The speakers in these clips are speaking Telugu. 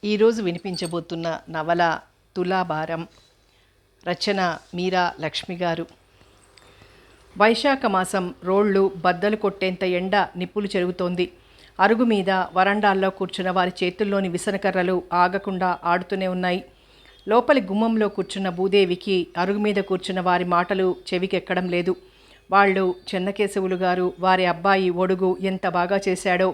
ఈరోజు వినిపించబోతున్న నవల తులాభారం. రచన మీరా లక్ష్మి గారు. వైశాఖ మాసం రోళ్లు బద్దలు కొట్టేంత ఎండ నిప్పులు చెరుగుతోంది. అరుగు మీద వరండాల్లో కూర్చున్న వారి చేతుల్లోని విసనకర్రలు ఆగకుండా ఆడుతూనే ఉన్నాయి. లోపలి గుమ్మంలో కూర్చున్న భూదేవికి అరుగు మీద కూర్చున్న వారి మాటలు చెవికెక్కడం లేదు. వాళ్ళు చెన్నకేశవులు గారు, వారి అబ్బాయి ఒడుగు ఎంత బాగా చేశాడో,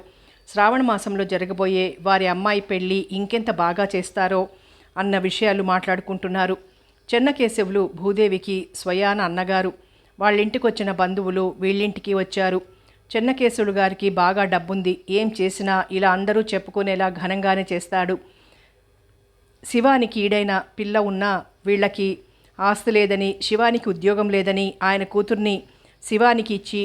శ్రావణ మాసంలో జరగబోయే వారి అమ్మాయి పెళ్ళి ఇంకెంత బాగా చేస్తారో అన్న విషయాలు మాట్లాడుకుంటున్నారు. చెన్నకేశవులు భూదేవికి స్వయాన అన్నగారు. వాళ్ళింటికి వచ్చిన బంధువులు వీళ్ళింటికి వచ్చారు. చెన్నకేశవులు గారికి బాగా డబ్బుంది. ఏం చేసినా ఇలా అందరూ చెప్పుకునేలా ఘనంగానే చేస్తాడు. శివానికి ఈడైన పిల్ల ఉన్నా వీళ్ళకి ఆస్తి లేదని, శివానికి ఉద్యోగం లేదని ఆయన కూతుర్ని శివానికి ఇచ్చి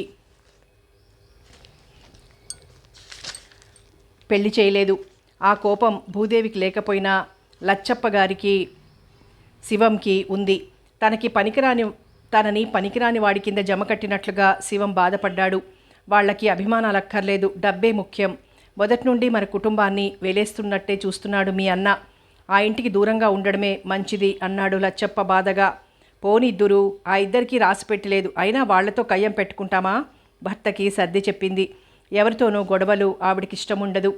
పెళ్లి చేయలేదు. ఆ కోపం భూదేవికి లేకపోయినా లచ్చప్ప గారికి, శివంకి ఉంది. తనని పనికిరాని వాడి కింద జమ కట్టినట్లుగా శివం బాధపడ్డాడు. వాళ్ళకి అభిమానాలక్కర్లేదు, డబ్బే ముఖ్యం. మొదటి నుండి మన కుటుంబాన్ని వెలేస్తున్నట్టే చూస్తున్నాడు మీ అన్న. ఆ ఇంటికి దూరంగా ఉండడమే మంచిది అన్నాడు లచ్చప్ప బాధగా. పోనిద్దురు, ఆ ఇద్దరికీ రాసి పెట్టలేదు, అయినా వాళ్లతో కయ్యం పెట్టుకుంటామా? భర్తకి సర్ది చెప్పింది. ఎవరితోనూ గొడవలు ఆవిడికి ఇష్టముండదు.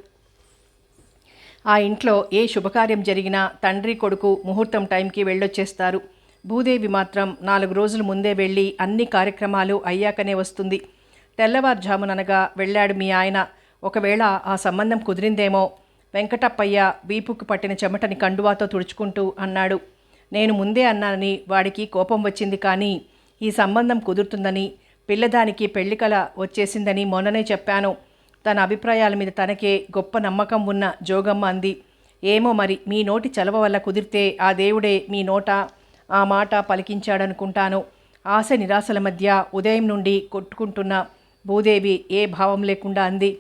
ఆ ఇంట్లో ఏ శుభకార్యం జరిగినా తండ్రి కొడుకు ముహూర్తం టైంకి వెళ్ళొచ్చేస్తారు. భూదేవి మాత్రం 4 రోజుల ముందే వెళ్ళి అన్ని కార్యక్రమాలు అయ్యాకనే వస్తుంది. తెల్లవారుజాముననగా వెళ్ళాడు మీ ఆయన. ఒకవేళ ఆ సంబంధం కుదిరిందేమో. వెంకటప్పయ్య వీపుకు పట్టిన చెమటని కండువాతో తుడుచుకుంటూ అన్నాడు. నేను ముందే అన్నానని వాడికి కోపం వచ్చింది, కానీ ఈ సంబంధం కుదురుతుందని, పిల్లదానికి పెళ్లికల వచ్చేసిందని మొన్ననే చెప్పాను. తన అభిప్రాయాల మీద తనకే గొప్ప నమ్మకం ఉన్న జోగమ్మ అంది. ఏమో మరి, మీ నోటి చలవ వల్ల కుదిరితే ఆ దేవుడే మీ నోట ఆ మాట పలికించాడనుకుంటాను. ఆశ నిరాశల మధ్య ఉదయం నుండి కొట్టుకుంటున్న భూదేవి ఏ భావం లేకుండా అంది.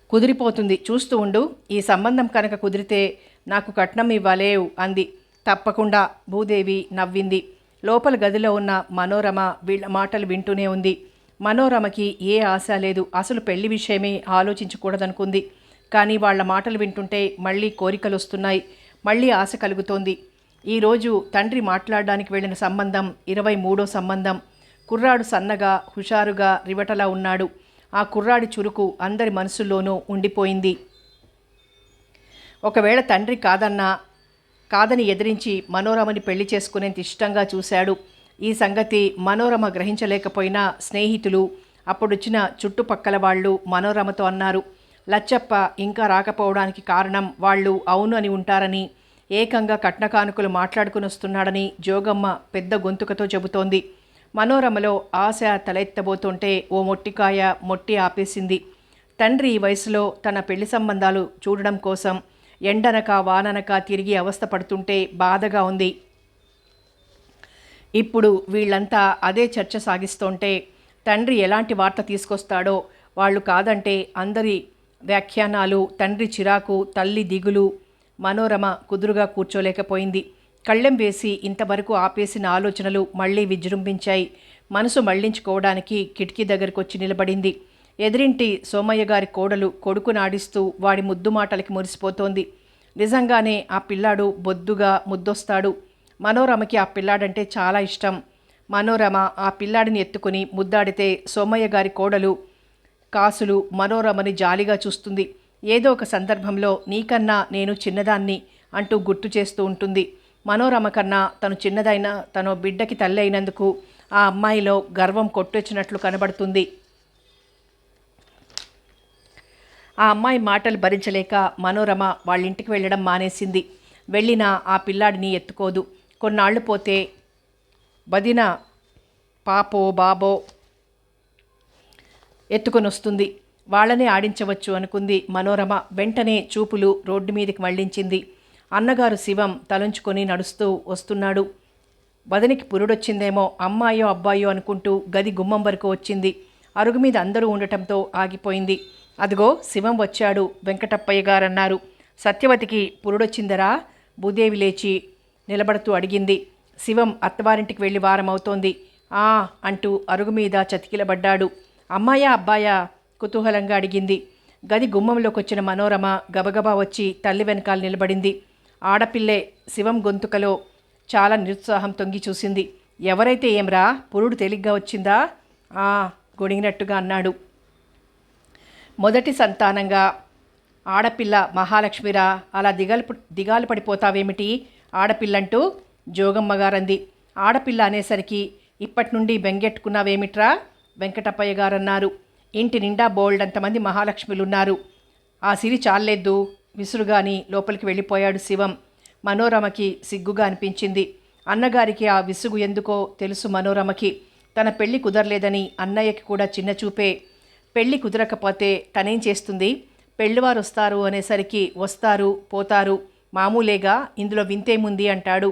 కుదిరిపోతుంది, చూస్తూ ఉండు. ఈ సంబంధం కనుక కుదిరితే నాకు కట్నం ఇవ్వలేవు అంది. తప్పకుండా, భూదేవి నవ్వింది. లోపల గదిలో ఉన్న మనోరమ వీళ్ళ మాటలు వింటూనే ఉంది. మనోరమకి ఏ ఆశ లేదు. అసలు పెళ్లి విషయమే ఆలోచించకూడదనుకుంది. కానీ వాళ్ల మాటలు వింటుంటే మళ్ళీ కోరికలు వస్తున్నాయి, మళ్ళీ ఆశ కలుగుతోంది. ఈరోజు తండ్రి మాట్లాడడానికి వెళ్ళిన సంబంధం 23వ సంబంధం. కుర్రాడు సన్నగా హుషారుగా రివటలా ఉన్నాడు. ఆ కుర్రాడి చురుకు అందరి మనసుల్లోనూ ఉండిపోయింది. ఒకవేళ తండ్రి కాదని ఎదిరించి మనోరమని పెళ్లి చేసుకునేంత ఇష్టంగా చూశాడు. ఈ సంగతి మనోరమ గ్రహించలేకపోయినా స్నేహితులు, అప్పుడొచ్చిన చుట్టుపక్కల వాళ్ళు మనోరమతో అన్నారు. లచ్చప్ప ఇంకా రాకపోవడానికి కారణం వాళ్ళు అవును అని ఉంటారని, ఏకంగా కట్నకానుకలు మాట్లాడుకుని వస్తున్నాడని జోగమ్మ పెద్ద గొంతుకతో చెబుతోంది. మనోరమలో ఆశ తలెత్తబోతుంటే ఓ మొట్టికాయ మొట్టి ఆపేసింది. తండ్రి ఈ వయసులో తన పెళ్లి సంబంధాలు చూడడం కోసం ఎండనక వాననక తిరిగి అవస్థ పడుతుంటే బాధగా ఉంది. ఇప్పుడు వీళ్ళంతా అదే చర్చ సాగిస్తుంటే తండ్రి ఎలాంటి వార్త తీసుకొస్తాడో. వాళ్ళు కాదంటే అందరి వ్యాఖ్యానాలు, తండ్రి చిరాకు, తల్లి దిగులు. మనోరమ కుదురుగా కూర్చోలేకపోయింది. కళ్ళెం వేసి ఇంతవరకు ఆపేసిన ఆలోచనలు మళ్లీ విజృంభించాయి. మనసు మళ్లించుకోవడానికి కిటికీ దగ్గరకు వచ్చి నిలబడింది. ఎదిరింటి సోమయ్య గారి కోడలు కొడుకు నాడిస్తూ వాడి ముద్దు మాటలకి మురిసిపోతోంది. నిజంగానే ఆ పిల్లాడు బొద్దుగా ముద్దొస్తాడు. మనోరమకి ఆ పిల్లాడంటే చాలా ఇష్టం. మనోరమ ఆ పిల్లాడిని ఎత్తుకుని ముద్దాడితే సోమయ్య గారి కోడలు కాసులు మనోరమని జాలిగా చూస్తుంది. ఏదో ఒక సందర్భంలో నీకన్నా నేను చిన్నదాన్ని అంటూ గుర్తు చేస్తూ ఉంటుంది. మనోరమ కన్నా తను చిన్నదైనా తను బిడ్డకి తల్లి అయినందుకు ఆ అమ్మాయిలో గర్వం కొట్టొచ్చినట్లు కనబడుతుంది. ఆ అమ్మాయి మాటలు భరించలేక మనోరమ వాళ్ళింటికి వెళ్ళడం మానేసింది. వెళ్ళినా ఆ పిల్లాడిని ఎత్తుకోదు. కొన్నాళ్లు పోతే వదిన పాపో బాబో ఎత్తుకొని వస్తుంది. వాళ్ళనే ఆడించవచ్చు అనుకుంది మనోరమ. వెంటనే చూపులు రోడ్డు మీదకి మళ్లించింది. అన్నగారు శివం తలంచుకొని నడుస్తూ వస్తున్నాడు. వదినికి పురుడొచ్చిందేమో, అమ్మాయో అబ్బాయో అనుకుంటూ గది గుమ్మం వరకు వచ్చింది. అరుగు మీద అందరూ ఉండటంతో ఆగిపోయింది. అదిగో శివం వచ్చాడు, వెంకటప్పయ్య గారన్నారు. సత్యవతికి పురుడొచ్చిందరా? భూదేవి లేచి నిలబడుతూ అడిగింది. శివం అత్తవారింటికి వెళ్ళి వారమవుతోంది అంటూ అరుగు మీద చతికిలబడ్డాడు. అమ్మాయా అబ్బాయా? కుతూహలంగా అడిగింది. గది గుమ్మంలోకి వచ్చిన మనోరమ గబగబా వచ్చి తల్లి వెనకాల నిలబడింది. ఆడపిల్లే. శివం గొంతుకలో చాలా నిరుత్సాహం తొంగి చూసింది. ఎవరైతే ఏమ్రా, పురుడు తేలిగ్గా వచ్చిందా? ఆ, గొణిగినట్టుగా అన్నాడు. మొదటి సంతానంగా ఆడపిల్ల మహాలక్ష్మిరా, అలా దిగాలు పడిపోతావేమిటి ఆడపిల్లంటూ జోగమ్మగారంది. ఆడపిల్ల అనేసరికి ఇప్పటి నుండి బెంగెట్టుకున్నావేమిట్రా వెంకటప్పయ్య గారన్నారు. ఇంటి నిండా బోల్డంతమంది మహాలక్ష్మిలున్నారు. ఆ సిరి చాలేద్దు విసురుగాని లోపలికి వెళ్ళిపోయాడు శివం. మనోరమకి సిగ్గుగా అనిపించింది. అన్నగారికి ఆ విసుగు ఎందుకో తెలుసు మనోరమకి. తన పెళ్లి కుదరలేదని అన్నయ్యకి కూడా చిన్న చూపే. పెళ్లి కుదరకపోతే తనేం చేస్తుంది? పెళ్లివారు వస్తారు అనేసరికి వస్తారు పోతారు, మామూలేగా, ఇందులో వింతేముంది అంటాడు.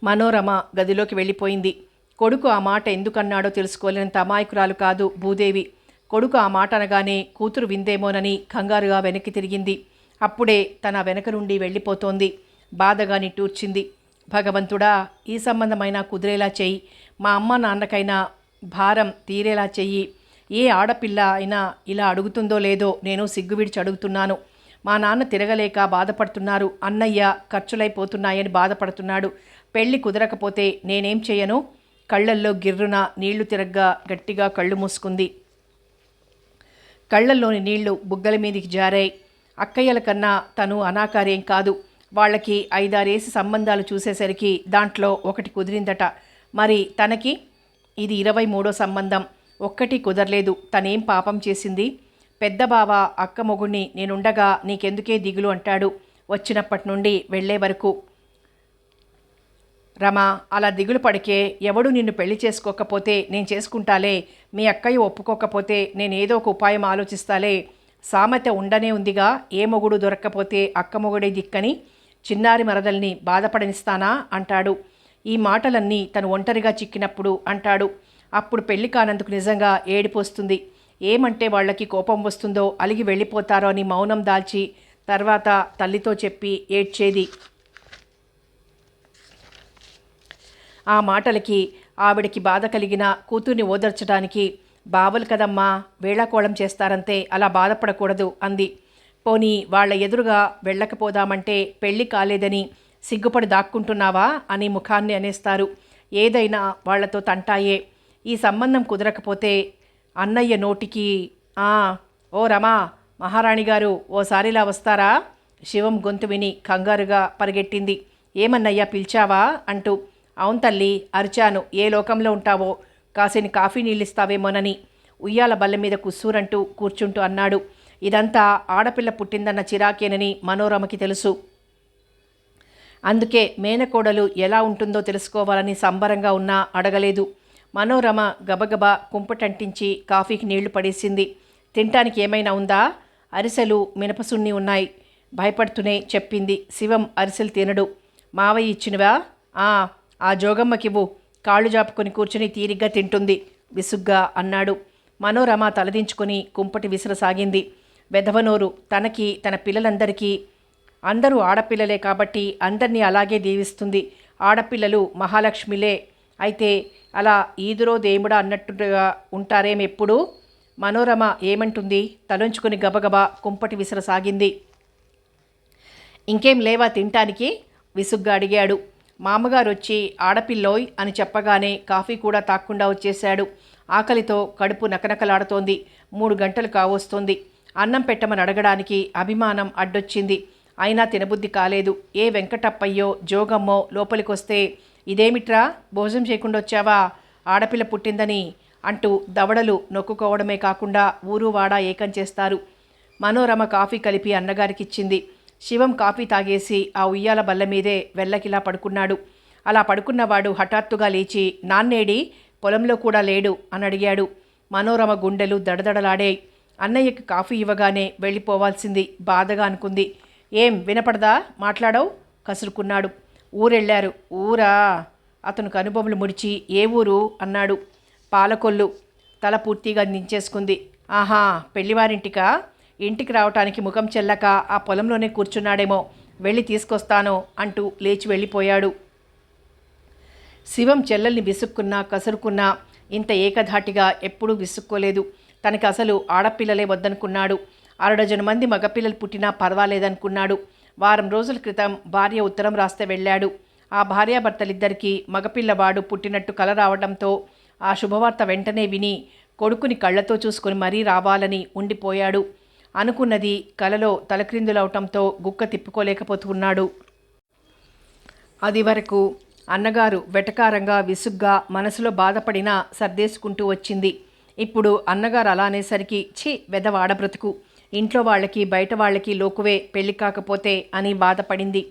మనోరమ గదిలోకి వెళ్ళిపోయింది. కొడుకు ఆ మాట ఎందుకన్నాడో తెలుసుకోలేనంత అమాయకురాలు కాదు భూదేవి. కొడుకు ఆ మాట అనగానే కూతురు విందేమోనని కంగారుగా వెనక్కి తిరిగింది. అప్పుడే తన వెనక నుండి వెళ్ళిపోతోంది. బాధగా నిట్టూర్చింది. భగవంతుడా, ఈ సంబంధమైనా కుదిరేలా చెయ్యి, మా అమ్మ నాన్నకైనా భారం తీరేలా చెయ్యి. ఏ ఆడపిల్ల అయినా ఇలా అడుగుతుందో లేదో నేను సిగ్గు విడిచి అడుగుతున్నాను. మా నాన్న తిరగలేక బాధపడుతున్నారు, అన్నయ్య ఖర్చులైపోతున్నాయని బాధపడుతున్నాడు. పెళ్లి కుదరకపోతే నేనేం చేయను? కళ్ళల్లో గిర్రున నీళ్లు తిరగ్గా గట్టిగా కళ్ళు మూసుకుంది. కళ్ళల్లోని నీళ్లు బుగ్గల మీదికి జారాయి. అక్కయ్యల కన్నా తను అనాకారేం కాదు. వాళ్ళకి 5-6 సంబంధాలు చూసేసరికి దాంట్లో ఒకటి కుదిరిందట. మరి తనకి ఇది 23వ సంబంధం. ఒక్కటి కుదరలేదు. తనేం పాపం చేసింది? పెద్ద బావ అక్క మొగుణ్ణి నేనుండగా నీకెందుకే దిగులు అంటాడు వచ్చినప్పటి నుండి వెళ్లే వరకు. రమా, అలా దిగులు పడికే. ఎవడు నిన్ను పెళ్లి చేసుకోకపోతే నేను చేసుకుంటాలే. మీ అక్కయ్య ఒప్పుకోకపోతే నేనేదో ఒక ఉపాయం ఆలోచిస్తాలే. సామెత ఉండనే ఉందిగా, ఏ మొగుడు దొరక్కపోతే అక్క మొగుడే దిక్కని. చిన్నారి మరదల్ని బాధపడనిస్తానా అంటాడు. ఈ మాటలన్నీ తను ఒంటరిగా చిక్కినప్పుడు అంటాడు. అప్పుడు పెళ్లి కానందుకు నిజంగా ఏడుపు వస్తుంది. ఏమంటే వాళ్ళకి కోపం వస్తుందో, అలిగి వెళ్ళిపోతారో అని మౌనం దాల్చి తర్వాత తల్లితో చెప్పి ఏడ్చేది. ఆ మాటలకి ఆవిడికి బాధ కలిగిన కూతుర్ని ఓదార్చడానికి, బావలు కదమ్మా, వేళాకోళం చేస్తారంతే, అలా బాధపడకూడదు అంది. పోనీ వాళ్ళ ఎదురుగా వెళ్ళకపోదామంటే పెళ్లి కాలేదని సిగ్గుపడి దాక్కుంటున్నావా అని ముఖాన్ని అనేస్తారు. ఏదైనా వాళ్లతో తంటాయే. ఈ సంబంధం కుదరకపోతే అన్నయ్య నోటికి ఓ రమా, మహారాణి గారు ఓసారిలా వస్తారా? శివం గొంతు విని కంగారుగా పరిగెట్టింది. ఏమన్నయ్యా, పిలిచావా అంటూ. అవును తల్లి, అరిచాను. ఏ లోకంలో ఉంటావో, కాసిని కాఫీ నీళ్ళిస్తావేమోనని. ఉయ్యాల బల్ల మీద కుస్సూరంటూ కూర్చుంటూ అన్నాడు. ఇదంతా ఆడపిల్ల పుట్టిందన్న చిరాకేనని మనోరమకి తెలుసు. అందుకే మేనకోడలు ఎలా ఉంటుందో తెలుసుకోవాలని సంబరంగా ఉన్నా అడగలేదు. మనోరమ గబగబా కుంపటంటించి కాఫీకి నీళ్లు పడేసింది. తినటానికి ఏమైనా ఉందా? అరిసెలు మినపసున్ని ఉన్నాయి భయపడుతూనే చెప్పింది. శివం అరిసెలు తినడు. మావయ్య ఇచ్చినవా? ఆ జోగమ్మకివ్వు, కాళ్ళు జాపుకొని కూర్చుని తీరిగ్గా తింటుంది విసుగ్గా అన్నాడు. మనోరమ తలదించుకొని కుంపటి విసరసాగింది. వెధవనోరు, తనకి తన పిల్లలందరికీ. అందరూ ఆడపిల్లలే కాబట్టి అందరినీ అలాగే దీవిస్తుంది. ఆడపిల్లలు మహాలక్ష్మిలే అయితే అలా ఈదురో దేముడా అన్నట్టుగా ఉంటారేమెప్పుడు? మనోరమ ఏమంటుంది? తలంచుకొని గబగబా కుంపటి విసరసాగింది. ఇంకేం లేవా తింటానికి? విసుగ్గా అడిగాడు. మామగారు వచ్చి ఆడపిల్లోయ్ అని చెప్పగానే కాఫీ కూడా తాక్కుండా వచ్చేశాడు. ఆకలితో కడుపు నకనకలాడుతోంది. 3 గంటలు కావస్తోంది. అన్నం పెట్టమని అడగడానికి అభిమానం అడ్డొచ్చింది. అయినా తినబుద్ధి కాలేదు. ఏ వెంకటప్పయ్యో జోగమ్మో లోపలికొస్తే, ఇదేమిట్రా భోజనం చేయకుండా వచ్చావా, ఆడపిల్ల పుట్టిందని అంటూ దవడలు నొక్కుకోవడమే కాకుండా ఊరు వాడ ఏకం చేస్తారు. మనోరమ కాఫీ కలిపి అన్నగారికిచ్చింది. శివం కాఫీ తాగేసి ఆ ఉయ్యాల బల్ల మీదే వెల్లకిలా పడుకున్నాడు. అలా పడుకున్నవాడు హఠాత్తుగా లేచి, నాన్నేడి, పొలంలో కూడా లేడు అని అడిగాడు. మనోరమ గుండెలు దడదడలాడాయి. అన్నయ్యకి కాఫీ ఇవ్వగానే వెళ్ళిపోవాల్సింది బాధగా అనుకుంది. ఏం వినపడదా, మాట్లాడవు కసురుకున్నాడు. ఊరెళ్ళారు. ఊరా? అతను కనుబొమ్మలు ముడిచి ఏ ఊరు అన్నాడు. పాలకొల్లు. తల పూర్తిగా దించేసుకుంది. ఆహా, పెళ్లివారింటికా? ఇంటికి రావటానికి ముఖం చెల్లక ఆ పొలంలోనే కూర్చున్నాడేమో, వెళ్ళి తీసుకొస్తాను అంటూ లేచి వెళ్ళిపోయాడు. శివం చెల్లెల్ని విసుక్కున్నా కసురుకున్నా ఇంత ఏకధాటిగా ఎప్పుడూ విసుక్కోలేదు. తనకి అసలు ఆడపిల్లలే వద్దనుకున్నాడు. అరడజను మంది మగపిల్లలు పుట్టినా పర్వాలేదనుకున్నాడు. వారం రోజుల క్రితం భార్య ఉత్తరం రాస్తే వెళ్ళాడు. ఆ భార్యాభర్తలిద్దరికీ మగపిల్లవాడు పుట్టినట్టు కల రావడంతో ఆ శుభవార్త వెంటనే విని కొడుకుని కళ్ళతో చూసుకుని మరీ రావాలని ఉండిపోయాడు. అనుకున్నది కలలో తలక్రిందులవటంతో గుక్క తిప్పుకోలేకపోతున్నాడు. అది వరకు అన్నగారు వెటకారంగా విసుగ్గా మనసులో బాధపడినా సర్దేసుకుంటూ వచ్చింది. ఇప్పుడు అన్నగారు అలా అనేసరికి ఛీ వెదవాడ బ్రతుకు, ఇంట్లో వాళ్ళకి బయట వాళ్ళకి లోకువే, పెళ్లి కాకపోతే అని బాధపడింది.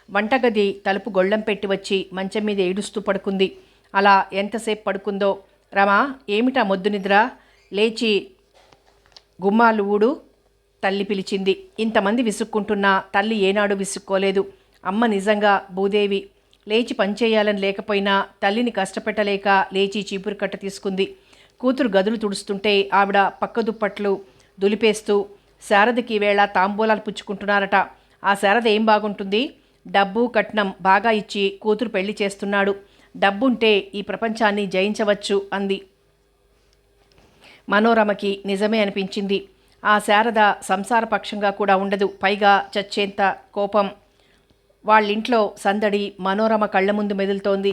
వంటగది తలుపు గొళ్ళెం పెట్టి వచ్చి మంచం మీద ఏడుస్తూ పడుకుంది. అలా ఎంతసేపు పడుకుందో. రమా, ఏమిటా మొద్దు నిద్ర, లేచి గుమ్మాలు ఊడు, తల్లి పిలిచింది. ఇంతమంది విసుక్కుంటున్నా తల్లి ఏనాడు విసుక్కోలేదు. అమ్మ నిజంగా భూదేవి. లేచి పనిచేయాలని లేకపోయినా తల్లిని కష్టపెట్టలేక లేచి చీపురు కట్ట తీసుకుంది. కూతురు గదులు తుడుస్తుంటే ఆవిడ పక్క దుప్పట్లు దులిపేస్తూ, శారదకి వేళ తాంబూలాలు పుచ్చుకుంటున్నారట. ఆ శారద ఏం బాగుంటుంది, డబ్బు కట్నం బాగా ఇచ్చి కూతురు పెళ్లి చేస్తున్నాడు. డబ్బుంటే ఈ ప్రపంచాన్ని జయించవచ్చు అంది. మనోరమకి నిజమే అనిపించింది. ఆ శారద సంసారపక్షంగా కూడా ఉండదు. పైగా చచ్చేంత కోపం. వాళ్ళింట్లో సందడి మనోరమ కళ్ళ ముందు మెదులుతోంది.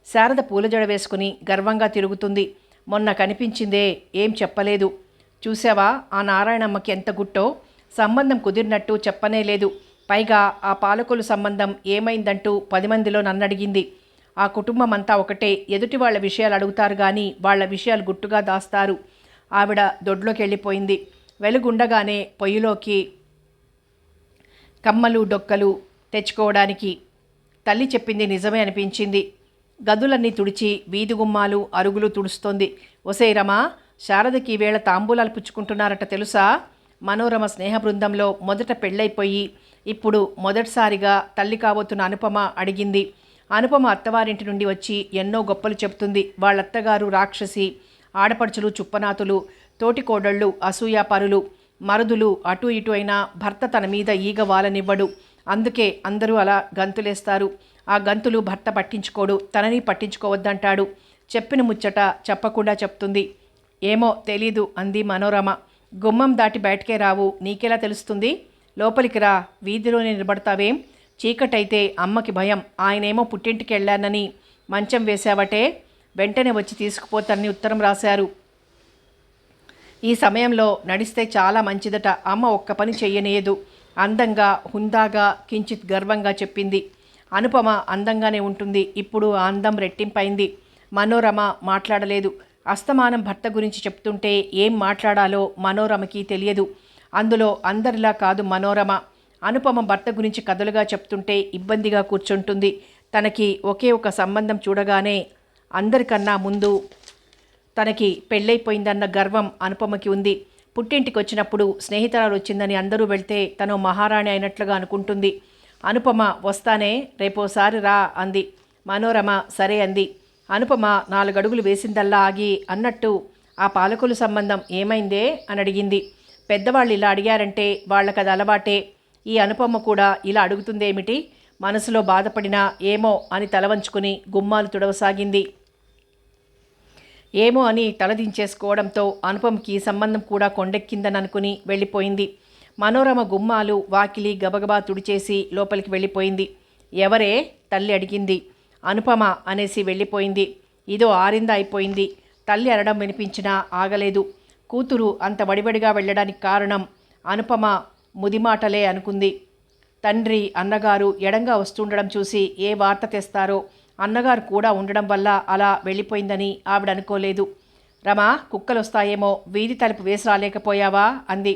శారద పూలజడ వేసుకుని గర్వంగా తిరుగుతుంది. మొన్న కనిపించిందే, ఏం చెప్పలేదు. చూసావా ఆ నారాయణమ్మకి ఎంత గుట్టో, సంబంధం కుదిరినట్టు చెప్పనే లేదు. పైగా ఆ పాలకులు సంబంధం ఏమైందంటూ 10 మందిలో నన్నడిగింది. ఆ కుటుంబం అంతా ఒకటే, ఎదుటి వాళ్ళ విషయాలు అడుగుతారు కానీ వాళ్ళ విషయాలు గుట్టుగా దాస్తారు. ఆవిడ దొడ్లోకి వెళ్ళిపోయింది. వెలుగుండగానే పొయ్యిలోకి కమ్మలు డొక్కలు తెచ్చుకోవడానికి. తల్లి చెప్పింది నిజమే అనిపించింది. గదులన్నీ తుడిచి వీధి గుమ్మాలు అరుగులు తుడుస్తోంది. ఒసే రమా, శారదకి వేళ తాంబూలాలు పుచ్చుకుంటున్నారట తెలుసా? మనోరమ స్నేహ బృందంలో మొదట పెళ్ళైపోయి ఇప్పుడు మొదటిసారిగా తల్లి కాబోతున్న అనుపమ అడిగింది. అనుపమ అత్తవారింటి నుండి వచ్చి ఎన్నో గొప్పలు చెప్తుంది. వాళ్ళత్తగారు రాక్షసి, ఆడపడుచులు చుప్పనాతులు, తోటి కోడళ్ళు అసూయాపరులు, మరుదులు అటు ఇటు అయినా భర్త తన మీద ఈగ వాలనివ్వడు. అందుకే అందరూ అలా గంతులేస్తారు. ఆ గంతులు భర్త పట్టించుకోడు, తనని పట్టించుకోవద్దంటాడు. చెప్పిన ముచ్చట చెప్పకుండా చెప్తుంది. ఏమో తెలీదు అంది మనోరమ. గుమ్మం దాటి బయటకే రావు, నీకెలా తెలుస్తుంది? లోపలికి రా, వీధిలోనే నిలబడతావేం? చీకటైతే అమ్మకి భయం. ఆయనేమో పుట్టింటికి వెళ్ళానని మంచం వేశావటే, వెంటనే వచ్చి తీసుకుపోతానని ఉత్తరం రాశారు. ఈ సమయంలో నడిస్తే చాలా మంచిదట. అమ్మ ఒక్క పని చెయ్యనేయదు. అందంగా హుందాగా కించిత్ గర్వంగా చెప్పింది. అనుపమ అందంగానే ఉంటుంది. ఇప్పుడు ఆ అందం రెట్టింపైంది. మనోరమ మాట్లాడలేదు. అస్తమానం భర్త గురించి చెప్తుంటే ఏం మాట్లాడాలో మనోరమకి తెలియదు. అందులో అందరిలా కాదు మనోరమ. అనుపమ భర్త గురించి కథలుగా చెప్తుంటే ఇబ్బందిగా కూర్చుంటుంది. తనకి ఒకే ఒక సంబంధం చూడగానే అందరికన్నా ముందు తనకి పెళ్ళైపోయిందన్న గర్వం అనుపమకి ఉంది. పుట్టింటికి వచ్చినప్పుడు స్నేహితురాలు వచ్చిందని అందరూ వెళ్తే తను మహారాణి అయినట్లుగా అనుకుంటుంది. అనుపమ వస్తానే, రేపోసారి రా అంది. మనోరమ సరే అంది. అనుపమ 4 అడుగులు వేసిందల్లా ఆగి అన్నట్టు ఆ పాలకుల సంబంధం ఏమైందే అని అడిగింది. పెద్దవాళ్ళు ఇలా అడిగారంటే వాళ్ళకది అలవాటే. ఈ అనుపమ కూడా ఇలా అడుగుతుందేమిటి? మనసులో బాధపడినా ఏమో అని తలవంచుకుని గుమ్మాలు తుడవసాగింది. ఏమో అని తలదించేసుకోవడంతో అనుపమకి సంబంధం కూడా కొండెక్కిందని అనుకుని వెళ్ళిపోయింది. మనోరమ గుమ్మాలు వాకిలి గబగబా తుడిచేసి లోపలికి వెళ్ళిపోయింది. ఎవరే? తల్లి అడిగింది. అనుపమ అనేసి వెళ్ళిపోయింది. ఇదో ఆరిందా అయిపోయింది. తల్లి అనడం వినిపించినా ఆగలేదు. కూతురు అంత వడివడిగా వెళ్ళడానికి కారణం అనుపమ ముదిమాటలే అనుకుంది. తండ్రి అన్నగారు ఎడంగా వస్తుండడం చూసి ఏ వార్త తెస్తారో, అన్నగారు కూడా ఉండడం వల్ల అలా వెళ్ళిపోయిందని ఆవిడ అనుకోలేదు. రమా, కుక్కలొస్తాయేమో, వీధి తలుపు వేసి రాలేకపోయావా అంది.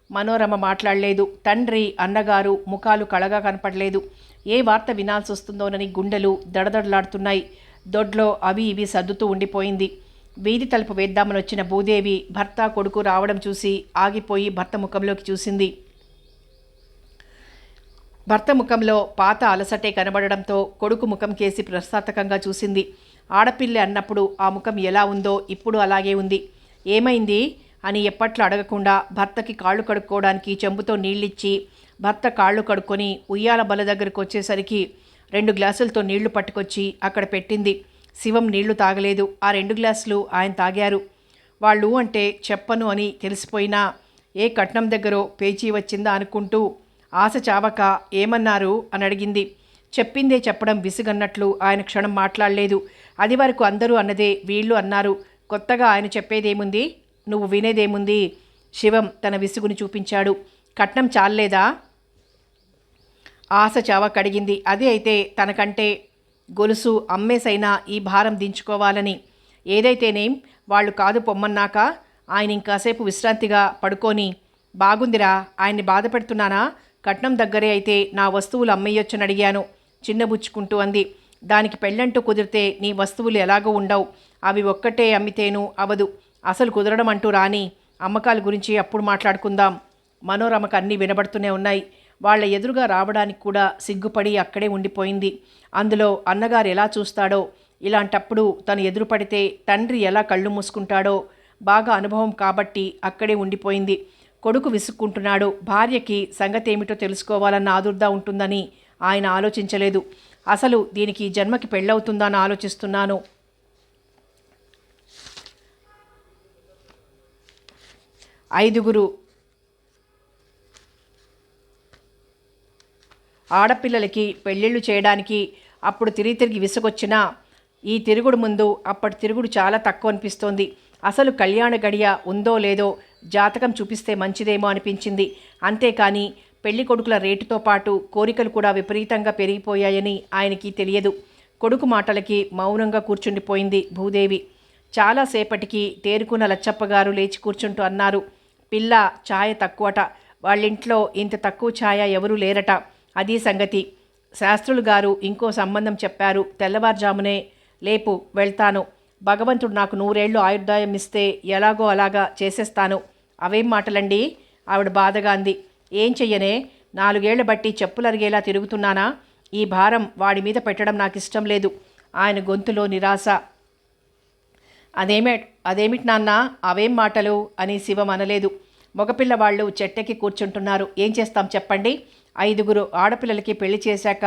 మనోరమ మాట్లాడలేదు. తండ్రి అన్నగారు ముఖాలు కళగా కనపడలేదు. ఏ వార్త వినాల్సి వస్తుందోనని గుండెలు దడదడలాడుతున్నాయి. దొడ్లో అవి ఇవి సర్దుతూ ఉండిపోయింది. వీధి తలుపు వేద్దామని వచ్చిన భూదేవి భర్త కొడుకు రావడం చూసి ఆగిపోయి భర్త ముఖంలోకి చూసింది. భర్త ముఖంలో పాత అలసటే కనబడడంతో కొడుకు ముఖం కేసి ప్రశ్నార్థకంగా చూసింది. ఆడపిల్ల అన్నప్పుడు ఆ ముఖం ఎలా ఉందో ఇప్పుడు అలాగే ఉంది. ఏమైంది అని ఎప్పట్లో అడగకుండా భర్తకి కాళ్ళు కడుక్కోవడానికి చెంబుతో నీళ్ళిచ్చి భర్త కాళ్ళు కడుక్కొని ఉయ్యాల బల దగ్గరకు వచ్చేసరికి 2 గ్లాసులతో నీళ్లు పట్టుకొచ్చి అక్కడ పెట్టింది. శివం నీళ్లు తాగలేదు. ఆ 2 గ్లాసులు ఆయన తాగారు. వాళ్ళు అంటే చెప్పను అని తెలిసిపోయినా ఏ కట్నం దగ్గరో పేచీ వచ్చిందా అనుకుంటూ ఆశ చావక ఏమన్నారు అని అడిగింది. చెప్పిందే చెప్పడం విసుగన్నట్లు ఆయన క్షణం మాట్లాడలేదు. అది వరకు అందరూ అన్నదే వీళ్ళు అన్నారు. కొత్తగా ఆయన చెప్పేదేముంది, నువ్వు వినేదేముంది? శివం తన విసుగుని చూపించాడు. కట్నం చాలేదా? ఆశ చావకడిగింది. అదే అయితే తనకంటే గొలుసు అమ్మేసైనా ఈ భారం దించుకోవాలని. ఏదైతేనేం వాళ్ళు కాదు పొమ్మన్నాక ఆయన ఇంకాసేపు విశ్రాంతిగా పడుకొని, బాగుందిరా, ఆయన్ని బాధ పెడుతున్నానా? కట్నం దగ్గరే అయితే నా వస్తువులు అమ్మేయొచ్చని అడిగాను చిన్నబుచ్చుకుంటూ అంది. దానికి పెళ్ళంటూ కుదిరితే నీ వస్తువులు ఎలాగో ఉండవు. అవి ఒక్కటే అమ్మితేనూ అవదు. అసలు కుదరడం అంటూ రాని, అమ్మకాల గురించి అప్పుడు మాట్లాడుకుందాం. మనోరమకు అన్నీ వినబడుతూనే ఉన్నాయి. వాళ్ళ ఎదురుగా రావడానికి కూడా సిగ్గుపడి అక్కడే ఉండిపోయింది. అందులో అన్నగారు ఎలా చూస్తాడో, ఇలాంటప్పుడు తను ఎదురుపడితే తండ్రి ఎలా కళ్ళు మూసుకుంటాడో బాగా అనుభవం కాబట్టి అక్కడే ఉండిపోయింది. కొడుకు విసుక్కుంటున్నాడు. భార్యకి సంగతేమిటో తెలుసుకోవాలన్న ఆదుర్దా ఉంటుందని ఆయన ఆలోచించలేదు. అసలు దీనికి జన్మకి పెళ్ళవుతుందని ఆలోచిస్తున్నాను. ఐదుగురు ఆడపిల్లలకి పెళ్ళిళ్ళు చేయడానికి అప్పుడు తిరిగి విసుగొచ్చినా ఈ తిరుగుడు ముందు అప్పటి తిరుగుడు చాలా తక్కువ అనిపిస్తోంది. అసలు కళ్యాణ గడియ ఉందో లేదో జాతకం చూపిస్తే మంచిదేమో అనిపించింది. అంతేకాని పెళ్లి కొడుకుల రేటుతో పాటు కోరికలు కూడా విపరీతంగా పెరిగిపోయాయని ఆయనకి తెలియదు. కొడుకు మాటలకి మౌనంగా కూర్చుండిపోయింది భూదేవి. చాలాసేపటికి తేరుకున్న లచ్చప్పగారు లేచి కూర్చుంటూ అన్నారు, పిల్ల ఛాయ తక్కువట. వాళ్ళింట్లో ఇంత తక్కువ ఛాయ ఎవరూ లేరట. అది సంగతి. శాస్త్రులు గారు ఇంకో సంబంధం చెప్పారు. తెల్లవారుజామునే లేపు, వెళ్తాను. భగవంతుడు నాకు 100 ఏళ్ళు ఆయుర్దాయం ఇస్తే ఎలాగో అలాగా చేసేస్తాను. అవేం మాటలండి? ఆవిడ బాధగా అంది. ఏం చెయ్యనే, 4 ఏళ్ల బట్టి చెప్పులరిగేలా తిరుగుతున్నానా? ఈ భారం వాడి మీద పెట్టడం నాకు ఇష్టం లేదు. ఆయన గొంతులో నిరాశ. అదేమిటి నాన్న, అవేం మాటలు అని శివం అనలేదు. మగపిల్లవాళ్ళు చెట్టెక్కి కూర్చుంటున్నారు. ఏం చేస్తాం చెప్పండి? 5గురు ఆడపిల్లలకి పెళ్లి చేశాక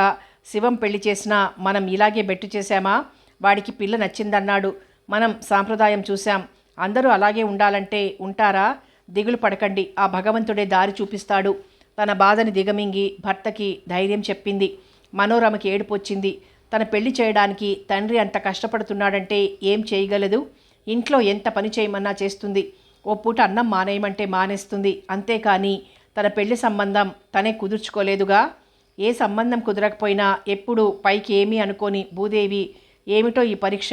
శివం పెళ్లి చేసినా మనం ఇలాగే బెట్టు చేశామా? వాడికి పిల్ల నచ్చిందన్నాడు. మనం సాంప్రదాయం చూశాం. అందరూ అలాగే ఉండాలంటే ఉంటారా? దిగులు పడకండి, ఆ భగవంతుడే దారి చూపిస్తాడు. తన బాధని దిగమింగి భర్తకి ధైర్యం చెప్పింది. మనోరమకి ఏడుపొచ్చింది. తన పెళ్లి చేయడానికి తండ్రి అంత కష్టపడుతున్నాడంటే ఏం చేయగలదు? ఇంట్లో ఎంత పని చేయమన్నా చేస్తుంది. ఓ పూట అన్నం మానేయమంటే మానేస్తుంది. అంతేకాని తన పెళ్లి సంబంధం తనే కుదుర్చుకోలేదుగా. ఏ సంబంధం కుదరకపోయినా ఎప్పుడు పైకి ఏమీ అనుకోని భూదేవి ఏమిటో ఈ పరీక్ష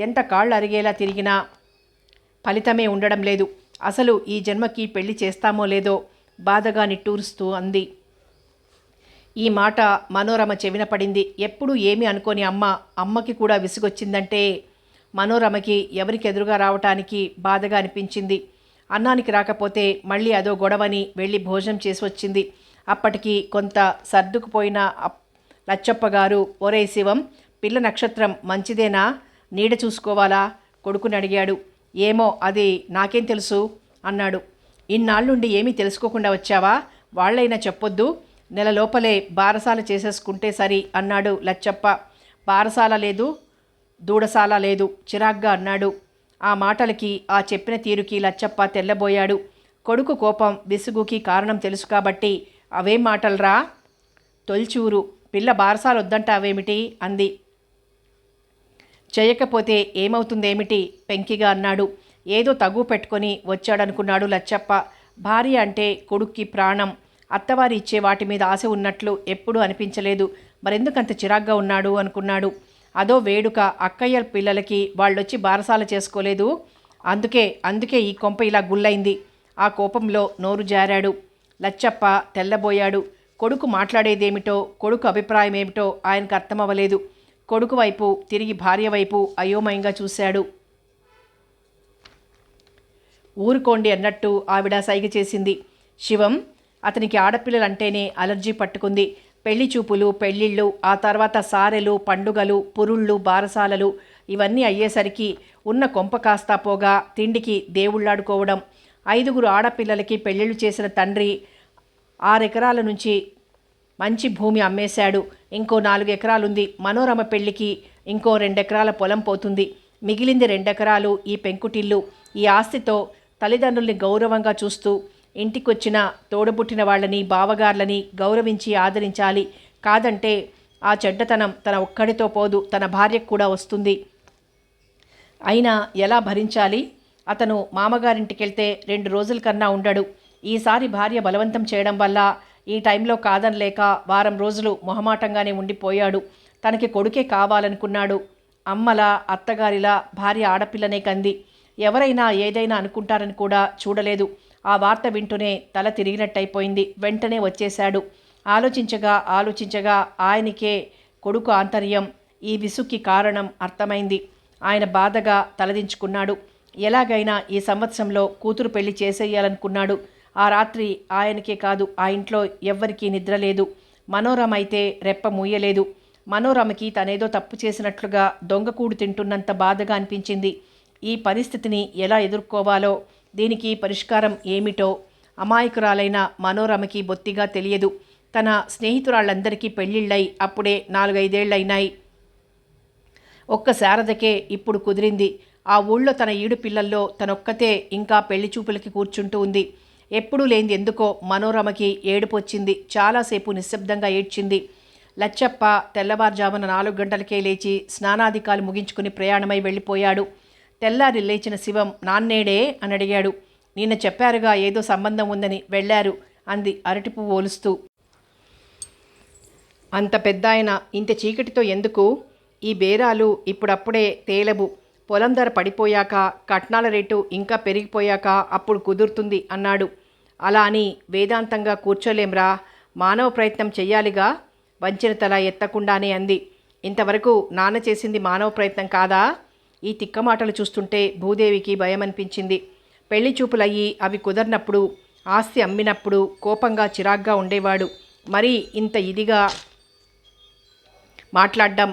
ఎంత కాళ్ళు అరిగేలా తిరిగినా ఫలితమే ఉండడం లేదు. అసలు ఈ జన్మకి పెళ్లి చేస్తామో లేదో బాధగా నిట్టూరుస్తూ అంది. ఈ మాట మనోరమ చెవిన పడింది. ఎప్పుడూ ఏమీ అనుకోని అమ్మకి కూడా విసుగొచ్చిందంటే మనోరమకి ఎవరికి ఎదురుగా రావటానికి బాధగా అనిపించింది. అన్నానికి రాకపోతే మళ్ళీ అదో గొడవని వెళ్ళి భోజనం చేసి వచ్చింది. అప్పటికి కొంత సర్దుకుపోయిన లచ్చప్పగారు, ఒరే శివం, పిల్ల నక్షత్రం మంచిదేనా? నీడ చూసుకోవాలా? కొడుకుని అడిగాడు. ఏమో, అది నాకేం తెలుసు అన్నాడు. ఇన్నాళ్ళుండి ఏమీ తెలుసుకోకుండా వచ్చావా? వాళ్ళైనా చెప్పొద్దు. నెల లోపలే బారసాల చేసేసుకుంటే సరి అన్నాడు లచ్చప్ప. బారసాల లేదు, దూడసాల లేదు, చిరాగ్గా అన్నాడు. ఆ మాటలకి, ఆ చెప్పిన తీరుకి లచ్చప్ప తెల్లబోయాడు. కొడుకు కోపం విసుగుకి కారణం తెలుసు కాబట్టి అవేం మాటలరా? తొలిచూరు, పిల్ల బారసాలొద్దంటావేమిటి అంది. చేయకపోతే ఏమవుతుందేమిటి పెంకిగా అన్నాడు. ఏదో తగు పెట్టుకొని వచ్చాడనుకున్నాడు లచ్చప్ప. భార్య అంటే కొడుక్కి ప్రాణం. అత్తవారి ఇచ్చే వాటి మీద ఆశ ఉన్నట్లు ఎప్పుడూ అనిపించలేదు. మరెందుకంత చిరాగ్గా ఉన్నాడు అనుకున్నాడు. అదో వేడుక, అక్కయ్య పిల్లలకి వాళ్ళొచ్చి బారసాల చేసుకోలేదు. అందుకే ఈ కొంప ఇలా గుల్లైంది. ఆ కోపంలో నోరు జారాడు. లచ్చప్ప తెల్లబోయాడు. కొడుకు మాట్లాడేదేమిటో, కొడుకు అభిప్రాయం ఏమిటో ఆయనకు అర్థమవ్వలేదు. కొడుకు వైపు తిరిగి భార్య వైపు అయోమయంగా చూశాడు. ఊరుకోండి అన్నట్టు ఆవిడ సైగ చేసింది. శివం, అతనికి ఆడపిల్లలంటేనే అలర్జీ పట్టుకుంది. పెళ్లి చూపులు, పెళ్ళిళ్ళు, ఆ తర్వాత సారెలు, పండుగలు, పురుళ్ళు, బారసాలలు ఇవన్నీ అయ్యేసరికి ఉన్న కొంప కాస్తా పోగా తిండికి దేవుళ్ళాడుకోవడం. 5గురు ఆడపిల్లలకి పెళ్ళిళ్ళు చేసిన తండ్రి 6 ఎకరాల నుంచి మంచి భూమి అమ్మేశాడు. ఇంకో 4 ఎకరాలుంది. మనోరమ పెళ్లికి ఇంకో 2 ఎకరాల పొలం పోతుంది. మిగిలింది 2 ఎకరాలు ఈ పెంకుటిల్లు. ఈ ఆస్తితో తల్లిదండ్రుల్ని గౌరవంగా చూస్తూ ఇంటికొచ్చిన తోడబుట్టిన వాళ్ళని బావగార్లని గౌరవించి ఆదరించాలి. కాదంటే ఆ చెడ్డతనం తన ఒక్కడితో పోదు, తన భార్యకు కూడా వస్తుంది. అయినా ఎలా భరించాలి? అతను మామగారింటికెళ్తే 2 రోజుల కన్నా ఉండడు. ఈసారి భార్య బలవంతం చేయడం వల్ల ఈ టైంలో కాదనలేక వారం రోజులు మొహమాటంగానే ఉండిపోయాడు. తనకి కొడుకే కావాలనుకున్నాడు. అమ్మలా అత్తగారిలా భార్య ఆడపిల్లనే కంది. ఎవరైనా ఏదైనా అనుకుంటారని కూడా చూడలేదు. ఆ వార్త వింటూనే తల తిరిగినట్టయిపోయింది. వెంటనే వచ్చేశాడు. ఆలోచించగా ఆయనకే కొడుకు ఆంతర్యం, ఈ విసుక్కి కారణం అర్థమైంది. ఆయన బాధగా తలదించుకున్నాడు. ఎలాగైనా ఈ సంవత్సరంలో కూతురు పెళ్లి చేసేయాలనుకున్నాడు. ఆ రాత్రి ఆయనకే కాదు, ఆ ఇంట్లో ఎవ్వరికీ నిద్ర లేదు. మనోరమ అయితే రెప్ప మూయలేదు. మనోరమకి తనేదో తప్పు చేసినట్లుగా దొంగకూడు తింటున్నంత బాధగా అనిపించింది. ఈ పరిస్థితిని ఎలా ఎదుర్కోవాలో, దీనికి పరిష్కారం ఏమిటో అమాయకురాలైన మనోరమకి బొత్తిగా తెలియదు. తన స్నేహితురాళ్ళందరికీ పెళ్ళిళ్ళై అప్పుడే 4-5 ఏళ్ళైనాయి. ఒక్క శారదకే ఇప్పుడు కుదిరింది. ఆ ఊళ్ళో తన ఈడు పిల్లల్లో తనొక్కతే ఇంకా పెళ్లి చూపులకి కూర్చుంటూ ఉంది. ఎప్పుడూ లేనిది ఎందుకో మనోరమకి ఏడుపు వచ్చింది. చాలాసేపు నిశ్శబ్దంగా ఏడ్చింది. లచ్చప్ప తెల్లవారుజామున 4 గంటలకే లేచి స్నానాధికాలు ముగించుకుని ప్రయాణమై వెళ్ళిపోయాడు. తెల్లారి లేచిన శివం నాన్నేడే అని అడిగాడు. నిన్న చెప్పారుగా ఏదో సంబంధం ఉందని. వెళ్ళారు అంది అరటిపువ్వు ఓలుస్తూ. అంత పెద్దాయన ఇంత చీకటితో ఎందుకు? ఈ బేరాలు ఇప్పుడప్పుడే తేలవు. పొలం ధర పడిపోయాక, కట్నాల రేటు ఇంకా పెరిగిపోయాక అప్పుడు కుదురుతుంది అన్నాడు. అలా అని వేదాంతంగా కూర్చోలేంరా, మానవ ప్రయత్నం చెయ్యాలిగా. వంచిన తల ఎత్తకుండానే అంది. ఇంతవరకు నాన్న చేసింది మానవ ప్రయత్నం కాదా? ఈ తిక్కమాటలు చూస్తుంటే భూదేవికి భయం అనిపించింది. పెళ్లి చూపులయ్యి అవి కుదరినప్పుడు, ఆస్తి అమ్మినప్పుడు కోపంగా చిరాగ్గా ఉండేవాడు. మరీ ఇంత ఇదిగా మాట్లాడడం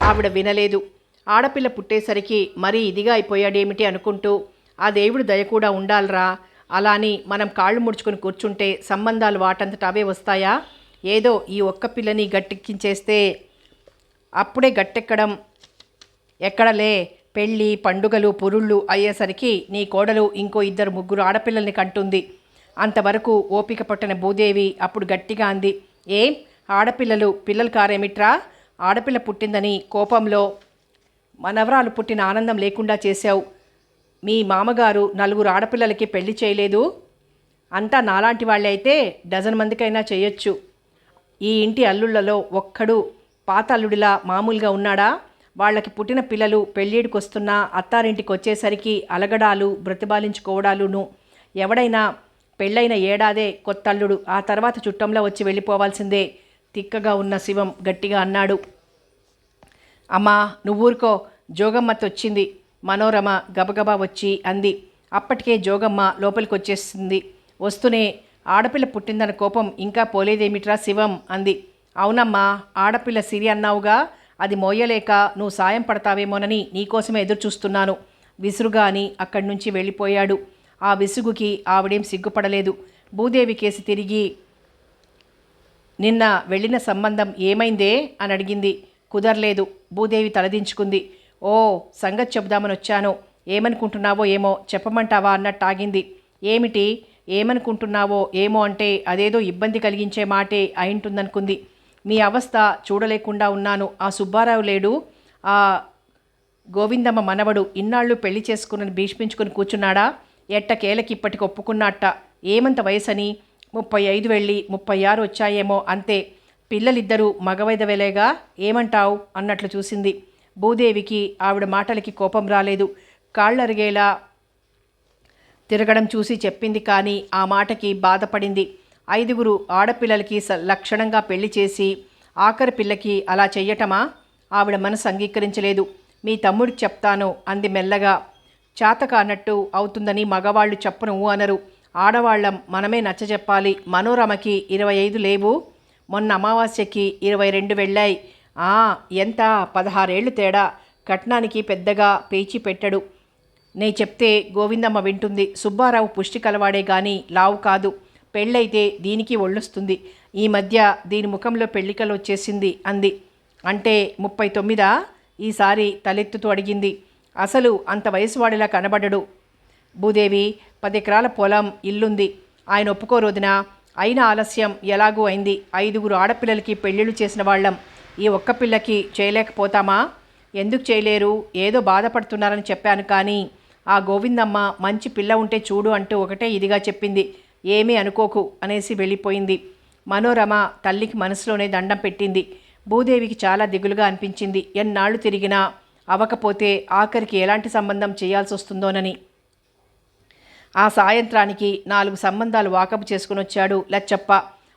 ఆవిడ వినలేదు. ఆడపిల్ల పుట్టేసరికి మరీ ఇదిగా అయిపోయాడేమిటి అనుకుంటూ, ఆ దేవుడు దయ కూడా ఉండాలరా. అలాని మనం కాళ్ళు ముడుచుకొని కూర్చుంటే సంబంధాలు వాటంతట అవే వస్తాయా? ఏదో ఈ ఒక్క పిల్లని గట్టెక్కించేస్తే అప్పుడే గట్టెక్కడం ఎక్కడలే. పెళ్ళి పండుగలు పురుళ్ళు అయ్యేసరికి నీ కోడలు ఇంకో 2-3 ఆడపిల్లల్ని కంటుంది. అంతవరకు ఓపిక పట్టిన భూదేవి అప్పుడు గట్టిగా అంది. ఏం పిల్లలు కారేమిట్రా? ఆడపిల్ల పుట్టిందని కోపంలో మనవరాలు పుట్టిన ఆనందం లేకుండా చేశావు. మీ మామగారు 4 ఆడపిల్లలకి పెళ్లి చేయలేదు. అంతా నాలాంటి వాళ్ళే అయితే 12 మందికైనా చేయొచ్చు. ఈ ఇంటి అల్లుళ్లలో ఒక్కడు పాత అల్లుడిలా మామూలుగా ఉన్నాడా? వాళ్ళకి పుట్టిన పిల్లలు పెళ్ళిడికొస్తున్నా అత్తారింటికి వచ్చేసరికి అలగడాలు బ్రతిబాలించుకోవడాలును. ఎవడైనా పెళ్ళైన ఏడాదే కొత్తల్లుడు, ఆ తర్వాత చుట్టంలో వచ్చి వెళ్ళిపోవాల్సిందే. తిక్కగా ఉన్న శివం గట్టిగా అన్నాడు. అమ్మా నువ్వూరుకో, జోగమ్మతో వచ్చింది. మనోరమ గబగబా వచ్చి అంది. అప్పటికే జోగమ్మ లోపలికి వచ్చేసింది. వస్తూనే ఆడపిల్ల పుట్టిందన్న కోపం ఇంకా పోలేదేమిట్రా శివం అంది. అవునమ్మా, ఆడపిల్ల సిరి అన్నావుగా, అది మోయలేక నువ్వు సాయం పడతావేమోనని నీకోసమే ఎదురు చూస్తున్నాను విసురుగా అని అక్కడి నుంచి వెళ్ళిపోయాడు. ఆ విసుగుకి ఆవిడేం సిగ్గుపడలేదు. భూదేవి కేసి తిరిగి నిన్న వెళ్ళిన సంబంధం ఏమైందే అని అడిగింది. కుదరలేదు. భూదేవి తలదించుకుంది. ఓ సంగతి చెబుదామని వచ్చాను. ఏమనుకుంటున్నావో ఏమో చెప్పమంటావా అన్నట్టు ఆగింది. ఏమిటి ఏమనుకుంటున్నావో ఏమో అంటే అదేదో ఇబ్బంది కలిగించే మాటే అయింటుందనుకుంది. మీ అవస్థ చూడలేకుండా ఉన్నాను. ఆ సుబ్బారావు లేడు, ఆ గోవిందమ్మ మనవడు ఇన్నాళ్ళు పెళ్లి చేసుకుని భీష్మించుకుని కూర్చున్నాడా? ఎట్టకేలకి ఇప్పటికి ఒప్పుకున్నట్ట. ఏమంత వయసని? 35 వెళ్ళి 36 వచ్చాయేమో అంతే. పిల్లలిద్దరూ మగవైదవేలేగా, ఏమంటావు అన్నట్లు చూసింది. భూదేవికి ఆవిడ మాటలకి కోపం రాలేదు. కాళ్ళరిగేలా తిరగడం చూసి చెప్పింది, కానీ ఆ మాటకి బాధపడింది. 5 ఆడపిల్లలకి లక్షణంగా పెళ్లి చేసి ఆఖరి పిల్లకి అలా చెయ్యటమా? ఆవిడ మనసు అంగీకరించలేదు. మీ తమ్ముడికి చెప్తాను అంది మెల్లగా. చాతక అన్నట్టు అవుతుందని మగవాళ్ళు చెప్పను అనరు. ఆడవాళ్ళం మనమే నచ్చజెప్పాలి. మనోరమకి 25 లేవు, మొన్న అమావాస్యకి 22 వెళ్ళాయి. ఎంత 16 ఏళ్ళు తేడా. కట్నానికి పెద్దగా పేచి పెట్టడు. నే చెప్తే గోవిందమ్మ వింటుంది. సుబ్బారావు పుష్టి కలవాడే గాని లావు కాదు. పెళ్ళైతే దీనికి ఒళ్ళొస్తుంది. ఈ మధ్య దీని ముఖంలో పెళ్ళికలు వచ్చేసింది అంది. అంటే 39? ఈసారి తలెత్తుతూ అడిగింది. అసలు అంత వయసువాడిలా కనబడడు. భూదేవి 10 ఎకరాల పొలం, ఇల్లుంది. ఆయన ఒప్పుకోరోదినా. అయిన ఆలస్యం ఎలాగూ అయింది. 5 ఆడపిల్లలకి పెళ్ళిళ్ళు చేసిన వాళ్ళం. ఈ ఒక్క పిల్లకి చేయలేకపోతామా? ఎందుకు చేయలేరు? ఏదో బాధపడుతున్నారని చెప్పాను. కానీ ఆ గోవిందమ్మ మంచి పిల్ల ఉంటే చూడు అంటూ ఒకటే ఇదిగా చెప్పింది. ఏమీ అనుకోకు అనేసి వెళ్ళిపోయింది. మనోరమ తల్లికి మనసులోనే దండం పెట్టింది. భూదేవికి చాలా దిగులుగా అనిపించింది. ఎన్నాళ్ళు తిరిగినా అవకపోతే ఆఖరికి ఎలాంటి సంబంధం చేయాల్సి వస్తుందోనని. ఆ సాయంత్రానికి 4 సంబంధాలు వాకపు చేసుకుని వచ్చాడు లచ్చప్ప.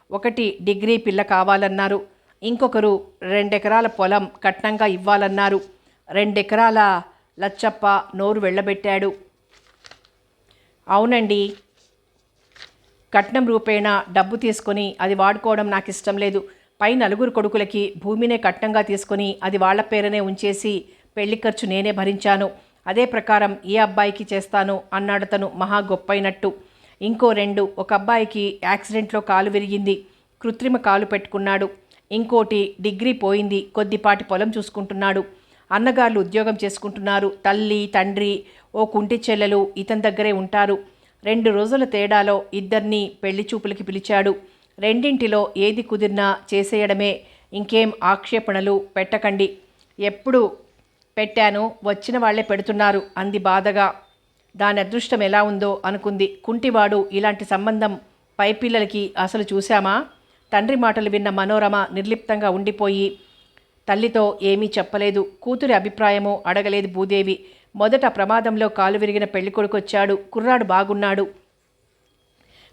ఒకటి డిగ్రీ పిల్ల కావాలన్నారు. ఇంకొకరు 2 ఎకరాల పొలం కట్నంగా ఇవ్వాలన్నారు. 2 ఎకరాల లచ్చప్ప నోరు వెళ్ళబెట్టాడు. అవునండి, కట్నం రూపేణా డబ్బు తీసుకొని అది వాడుకోవడం నాకు ఇష్టం లేదు. పై 4 కొడుకులకి భూమినే కట్నంగా తీసుకొని అది వాళ్ల పేరునే ఉంచేసి పెళ్లి ఖర్చు నేనే భరించాను. అదే ప్రకారం ఈ అబ్బాయికి చేస్తాను అన్నాడతను మహా గొప్పైనట్టు. ఇంకో 2, ఒక అబ్బాయికి యాక్సిడెంట్లో కాలు విరిగింది, కృత్రిమ కాలు పెట్టుకున్నాడు. ఇంకోటి డిగ్రీ పోయింది, కొద్దిపాటి పొలం చూసుకుంటున్నాడు. అన్నగారులు ఉద్యోగం చేసుకుంటున్నారు. తల్లి తండ్రి ఓ కుంటి చెల్లెలు ఇతని దగ్గరే ఉంటారు. 2 రోజుల తేడాలో ఇద్దరినీ పెళ్లి చూపులకి పిలిచాడు. రెండింటిలో ఏది కుదిరినా చేసేయడమే. ఇంకేం ఆక్షేపణలు పెట్టకండి. ఎప్పుడు పెట్టాను, వచ్చిన వాళ్లే పెడుతున్నారు అంది బాధగా. దాని అదృష్టం ఎలా ఉందో అనుకుంది. కుంటివాడు ఇలాంటి సంబంధం పై పిల్లలకి అసలు చూశామా? తండ్రి మాటలు విన్న మనోరమ నిర్లిప్తంగా ఉండిపోయి తల్లితో ఏమీ చెప్పలేదు. కూతురి అభిప్రాయమో అడగలేదు భూదేవి. మొదట ప్రమాదంలో కాలు విరిగిన పెళ్ళికొడుకొచ్చాడు. కుర్రాడు బాగున్నాడు.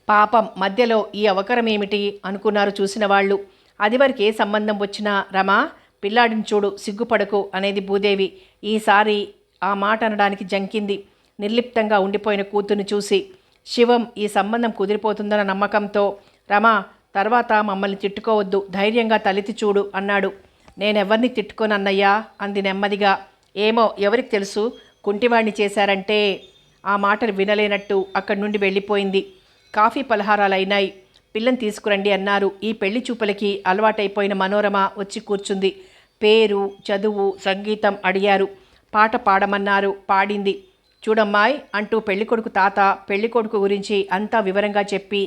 పాపం, మధ్యలో ఈ అవకరమేమిటి అనుకున్నారు చూసిన వాళ్ళు. అదివరకు ఏ సంబంధం వచ్చినా రమా, పిల్లాడిని చూడు, సిగ్గుపడకు అనేది భూదేవి. ఈసారి ఆ మాట అనడానికి జంకింది. నిర్లిప్తంగా ఉండిపోయిన కూతుర్ని చూసి. శివం ఈ సంబంధం కుదిరిపోతుందన్న నమ్మకంతో, రమా, తర్వాత మమ్మల్ని తిట్టుకోవద్దు, ధైర్యంగా తలెత్తి చూడు అన్నాడు. నేనెవరిని తిట్టుకోనన్నయ్యా అంది నెమ్మదిగా. ఏమో, ఎవరికి తెలుసు, కుంటివాణ్ణి చేశారంటే. ఆ మాటలు వినలేనట్టు అక్కడి నుండి వెళ్ళిపోయింది. కాఫీ పలహారాలు అయినాయి. పిల్లని తీసుకురండి అన్నారు. ఈ పెళ్లి చూపులకి అలవాటైపోయిన మనోరమ వచ్చి కూర్చుంది. పేరు, చదువు, సంగీతం అడిగారు. పాట పాడమన్నారు. పాడింది. చూడమ్మాయ్ అంటూ పెళ్ళికొడుకు తాత పెళ్ళికొడుకు గురించి అంతా వివరంగా చెప్పి,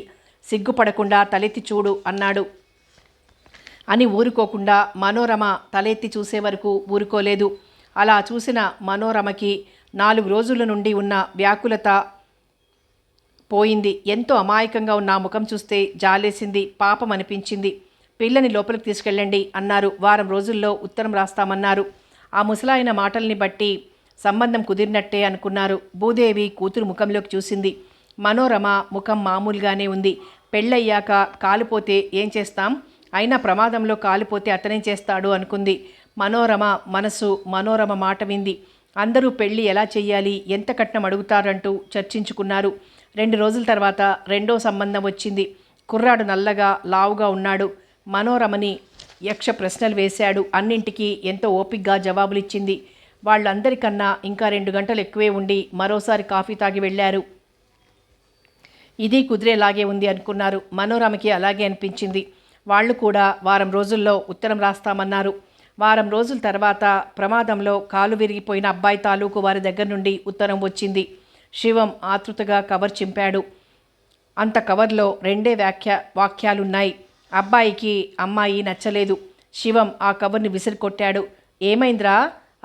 సిగ్గుపడకుండా తలెత్తి చూడు అన్నాడు. అని ఊరుకోకుండా మనోరమ తలెత్తి చూసే వరకు ఊరుకోలేదు. అలా చూసిన మనోరమకి 4 రోజుల నుండి ఉన్న వ్యాకులత పోయింది. ఎంతో అమాయకంగా ఉన్న ఆ ముఖం చూస్తే జాలేసింది, పాపం అనిపించింది. పిల్లని లోపలికి తీసుకెళ్ళండి అన్నారు. వారం రోజుల్లో ఉత్తరం రాస్తామన్నారు. ఆ ముసలాయన మాటల్ని బట్టి సంబంధం కుదిరినట్టే అనుకున్నారు. భూదేవి కూతురు ముఖంలోకి చూసింది. మనోరమ ముఖం మామూలుగానే ఉంది. పెళ్ళయ్యాక కాలిపోతే ఏం చేస్తాం, అయినా ప్రమాదంలో కాలిపోతే అతనేం చేస్తాడు అనుకుంది. మనోరమ మనసు మనోరమ మాట వింది. అందరూ పెళ్లి ఎలా చెయ్యాలి, ఎంత కట్నం అడుగుతారంటూ చర్చించుకున్నారు. 2 రోజుల తర్వాత రెండో సంబంధం వచ్చింది. కుర్రాడు నల్లగా లావుగా ఉన్నాడు. మనోరమని యక్ష ప్రశ్నలు వేశాడు. అన్నింటికీ ఎంతో ఓపిగ్గా జవాబులిచ్చింది. వాళ్ళందరికన్నా ఇంకా 2 గంటలు ఎక్కువే ఉండి మరోసారి కాఫీ తాగి వెళ్ళారు. ఇది కుదిరేలాగే ఉంది అనుకున్నారు. మనోరమకి అలాగే అనిపించింది. వాళ్ళు కూడా వారం రోజుల్లో ఉత్తరం రాస్తామన్నారు. వారం రోజుల తర్వాత ప్రమాదంలో కాలు విరిగిపోయిన అబ్బాయి తాలూకు వారి దగ్గర నుండి ఉత్తరం వచ్చింది. శివం ఆతృతగా కవర్ చింపాడు. అంత కవర్లో 2 వాక్యాలున్నాయి. అబ్బాయికి అమ్మాయి నచ్చలేదు. శివం ఆ కవర్ని విసిరికొట్టాడు. ఏమైందిరా?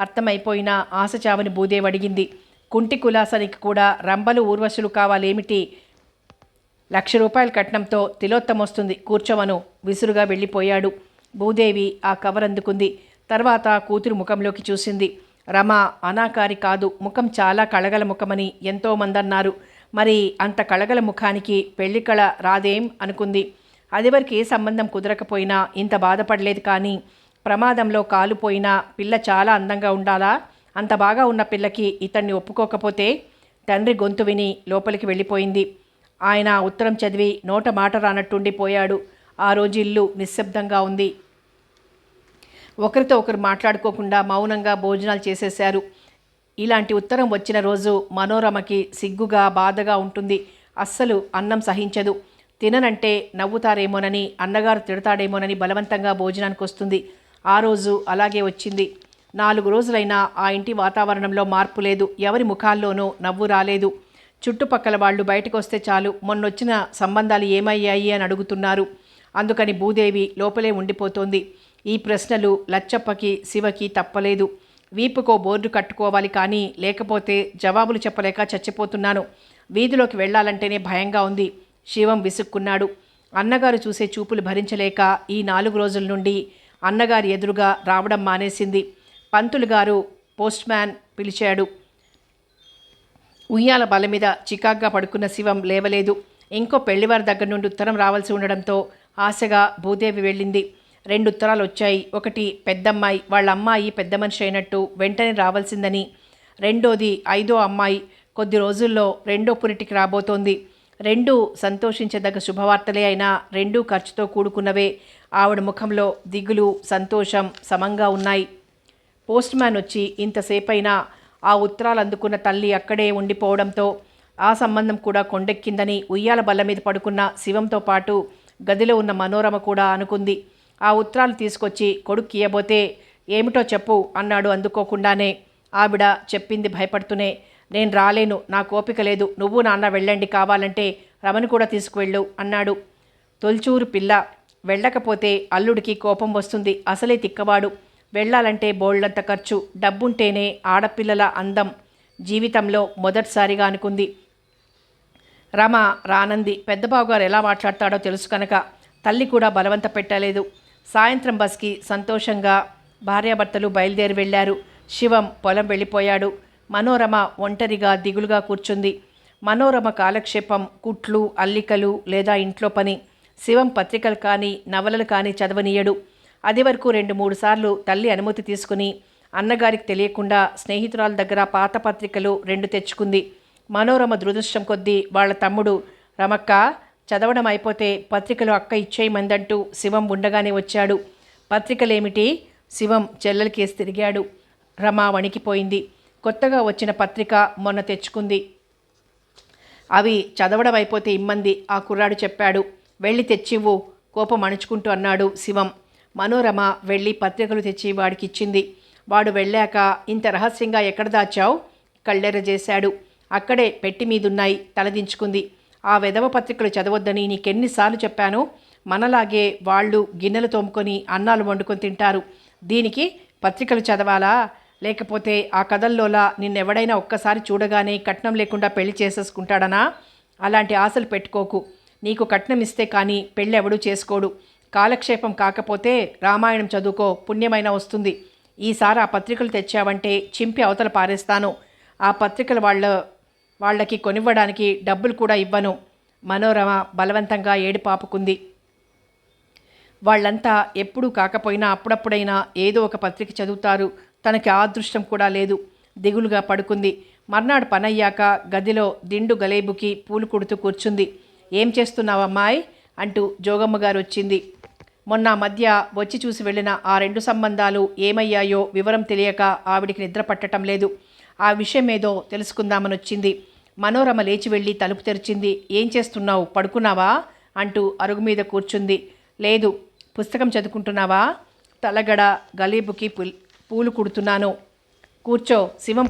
అర్థమైపోయినా ఆశచావని భూదేవి అడిగింది. కుంటి కులాసానికి కూడా రంబలు ఊర్వశులు కావాలేమిటి? 1,00,000 రూపాయల కట్నంతో తిలోత్తమొస్తుంది, కూర్చోవను విసురుగా వెళ్ళిపోయాడు. భూదేవి ఆ కవర్ అందుకుంది. తర్వాత కూతురు ముఖంలోకి చూసింది. రమ అనాకారి కాదు, ముఖం చాలా కళగల ముఖమని ఎంతోమంది అన్నారు. మరి అంత కళగల ముఖానికి పెళ్లి కళ రాదేం అనుకుంది. అదివరకు ఏ సంబంధం కుదరకపోయినా ఇంత బాధపడలేదు. కానీ ప్రమాదంలో కాలుపోయినా పిల్ల చాలా అందంగా ఉండాలా? అంత బాగా ఉన్న పిల్లకి ఇతన్ని ఒప్పుకోకపోతే? తండ్రి గొంతు విని లోపలికి వెళ్ళిపోయింది. ఆయన ఉత్తరం చదివి నోట మాట రానట్టుండిపోయాడు. ఆ రోజు ఇల్లు నిశ్శబ్దంగా ఉంది. ఒకరితో ఒకరు మాట్లాడుకోకుండా మౌనంగా భోజనాలు చేసేశారు. ఇలాంటి ఉత్తరం వచ్చిన రోజు మనోరమకి సిగ్గుగా బాధగా ఉంటుంది. అస్సలు అన్నం సహించదు. తిననంటే నవ్వుతారేమోనని, అన్నగారు తిడతాడేమోనని బలవంతంగా భోజనానికి వస్తుంది. ఆ రోజు అలాగే వచ్చింది. 4 రోజులైనా ఆ ఇంటి వాతావరణంలో మార్పు లేదు. ఎవరి ముఖాల్లోనూ నవ్వు రాలేదు. చుట్టుపక్కల వాళ్ళు బయటకు వస్తే చాలు మొన్నొచ్చిన సంబంధాలు ఏమయ్యాయి అని అడుగుతున్నారు. అందుకని భూదేవి లోపలే ఉండిపోతోంది. ఈ ప్రశ్నలు లచ్చప్పకి శివకి తప్పలేదు. వీపుకో బోర్డు కట్టుకోవాలి కానీ లేకపోతే జవాబులు చెప్పలేక చచ్చిపోతున్నాను. వీధిలోకి వెళ్లాలంటేనే భయంగా ఉంది. శివం విసుక్కున్నాడు. అన్నగారు చూసే చూపులు భరించలేక ఈ 4 రోజుల నుండి అన్నగారి ఎదురుగా రావడం మానేసింది. పంతులు గారు పోస్ట్ మ్యాన్ పిలిచాడు. ఉయ్యాల బల మీద చికాగ్గా పడుకున్న శివం లేవలేదు. ఇంకో పెళ్లివారి దగ్గర నుండి ఉత్తరం రావాల్సి ఉండడంతో ఆశగా భూదేవి వెళ్ళింది. 2 ఉత్తరాలు వచ్చాయి. ఒకటి పెద్దమ్మాయి, వాళ్ళ అమ్మాయి పెద్ద మనిషి అయినట్టు వెంటనే రావాల్సిందని. రెండోది 5వ అమ్మాయి కొద్ది రోజుల్లో 2వ పురిటికి రాబోతోంది. 2 సంతోషించదగ్గ శుభవార్తలే అయినా 2 ఖర్చుతో కూడుకున్నవే. ఆవిడ ముఖంలో దిగులు సంతోషం సమంగా ఉన్నాయి. పోస్ట్ మ్యాన్ వచ్చి ఇంతసేపైనా ఆ ఉత్తరాలు అందుకున్న తల్లి అక్కడే ఉండిపోవడంతో ఆ సంబంధం కూడా కొండెక్కిందని ఉయ్యాల బల్ల మీద పడుకున్న శివంతో పాటు గదిలో ఉన్న మనోరమ కూడా అనుకుంది. ఆ ఉత్తరాలు తీసుకొచ్చి కొడుకు ఇయ్యబోతే ఏమిటో చెప్పు అన్నాడు అందుకోకుండానే. ఆవిడ చెప్పింది భయపడుతూనే, నేను రాలేను, నాకు ఓపిక లేదు, నువ్వు నాన్న వెళ్ళండి, కావాలంటే రమను కూడా తీసుకువెళ్ళు అన్నాడు. తొల్చూరు పిల్ల, వెళ్ళకపోతే అల్లుడికి కోపం వస్తుంది, అసలే తిక్కవాడు, వెళ్ళాలంటే బోళ్లంత ఖర్చు, డబ్బుంటేనే ఆడపిల్లల అందం, జీవితంలో మొదటిసారిగా అనుకుంది. రమ రానంది. పెద్దబావుగారు ఎలా మాట్లాడతాడో తెలుసు కనుక తల్లి కూడా బలవంత పెట్టలేదు. సాయంత్రం బస్కి సంతోషంగా భార్యాభర్తలు బయలుదేరి వెళ్ళారు. శివం పొలం వెళ్ళిపోయాడు. మనోరమ ఒంటరిగా దిగులుగా కూర్చుంది. మనోరమ కాలక్షేపం కుట్లు అల్లికలు లేదా ఇంట్లో పని. శివం పత్రికలు కానీ నవలలు కానీ చదవనీయడు. అది వరకు 2-3 సార్లు తల్లి అనుమతి తీసుకుని అన్నగారికి తెలియకుండా స్నేహితురాల దగ్గర పాత పత్రికలు 2 తెచ్చుకుంది. మనోరమ దురదృష్టం కొద్దీ వాళ్ళ తమ్ముడు రమక్క చదవడం అయిపోతే పత్రికలు అక్క ఇచ్చేయమందంటూ శివం ఉండగానే వచ్చాడు. పత్రికలేమిటి? శివం చెల్లెలకేసి తిరిగాడు. రమ వణికిపోయింది. కొత్తగా వచ్చిన పత్రిక మొన్న తెచ్చుకుంది. అవి చదవడం అయిపోతే ఇమ్మంది ఆ కుర్రాడు చెప్పాడు. వెళ్ళి తెచ్చివ్వు కోపం అణుచుకుంటూ అన్నాడు శివం. మనోరమ వెళ్ళి పత్రికలు తెచ్చి వాడికిచ్చింది. వాడు వెళ్ళాక ఇంత రహస్యంగా ఎక్కడ దాచావు? కళ్ళెర్ర చేశాడు. అక్కడే పెట్టి మీదున్నాయి తలదించుకుంది. ఆ వెధవ పత్రికలు చదవద్దని నీకెన్నిసార్లు చెప్పాను? మనలాగే వాళ్ళు గిన్నెలు తోముకొని అన్నాలు వండుకొని తింటారు. దీనికి పత్రికలు చదవాలా? లేకపోతే ఆ కథల్లోలా నిన్నెవడైనా ఒక్కసారి చూడగానే కట్నం లేకుండా పెళ్లి చేసేసుకుంటాడనా? అలాంటి ఆశలు పెట్టుకోకు. నీకు కట్నం ఇస్తే కానీ పెళ్ళెవడూ చేసుకోడు. కాలక్షేపం కాకపోతే రామాయణం చదువుకో, పుణ్యమైన వస్తుంది. ఈసారి ఆ పత్రికలు తెచ్చావంటే చింపి అవతల పారేస్తాను. ఆ పత్రికలు వాళ్ళకి కొనివ్వడానికి డబ్బులు కూడా ఇవ్వను. మనోరమ బలవంతంగా ఏడుపాపుకుంది. వాళ్ళంతా ఎప్పుడూ కాకపోయినా అప్పుడప్పుడైనా ఏదో ఒక పత్రిక చదువుతారు. తనకి ఆ అదృష్టం కూడా లేదు. దిగులుగా పడుకుంది. మర్నాడు పనయ్యాక గదిలో దిండు గలేబుకి పూలు కుడుతూ కూర్చుంది. ఏం చేస్తున్నావమ్మాయి అంటూ జోగమ్మగారు వచ్చింది. మొన్న మధ్య వచ్చి చూసి వెళ్ళిన ఆ 2 సంబంధాలు ఏమయ్యాయో వివరం తెలియక ఆవిడికి నిద్ర పట్టడం లేదు. ఆ విషయం ఏదో తెలుసుకుందామని వచ్చింది. మనోరమ లేచి వెళ్ళి తలుపు తెరిచింది. ఏం చేస్తున్నావు, పడుకున్నావా అంటూ అరుగు మీద కూర్చుంది. లేదు. పుస్తకం చదువుకుంటున్నావా? తలగడ గలీబుకి పూలు కుడుతున్నాను. కూర్చో. శివం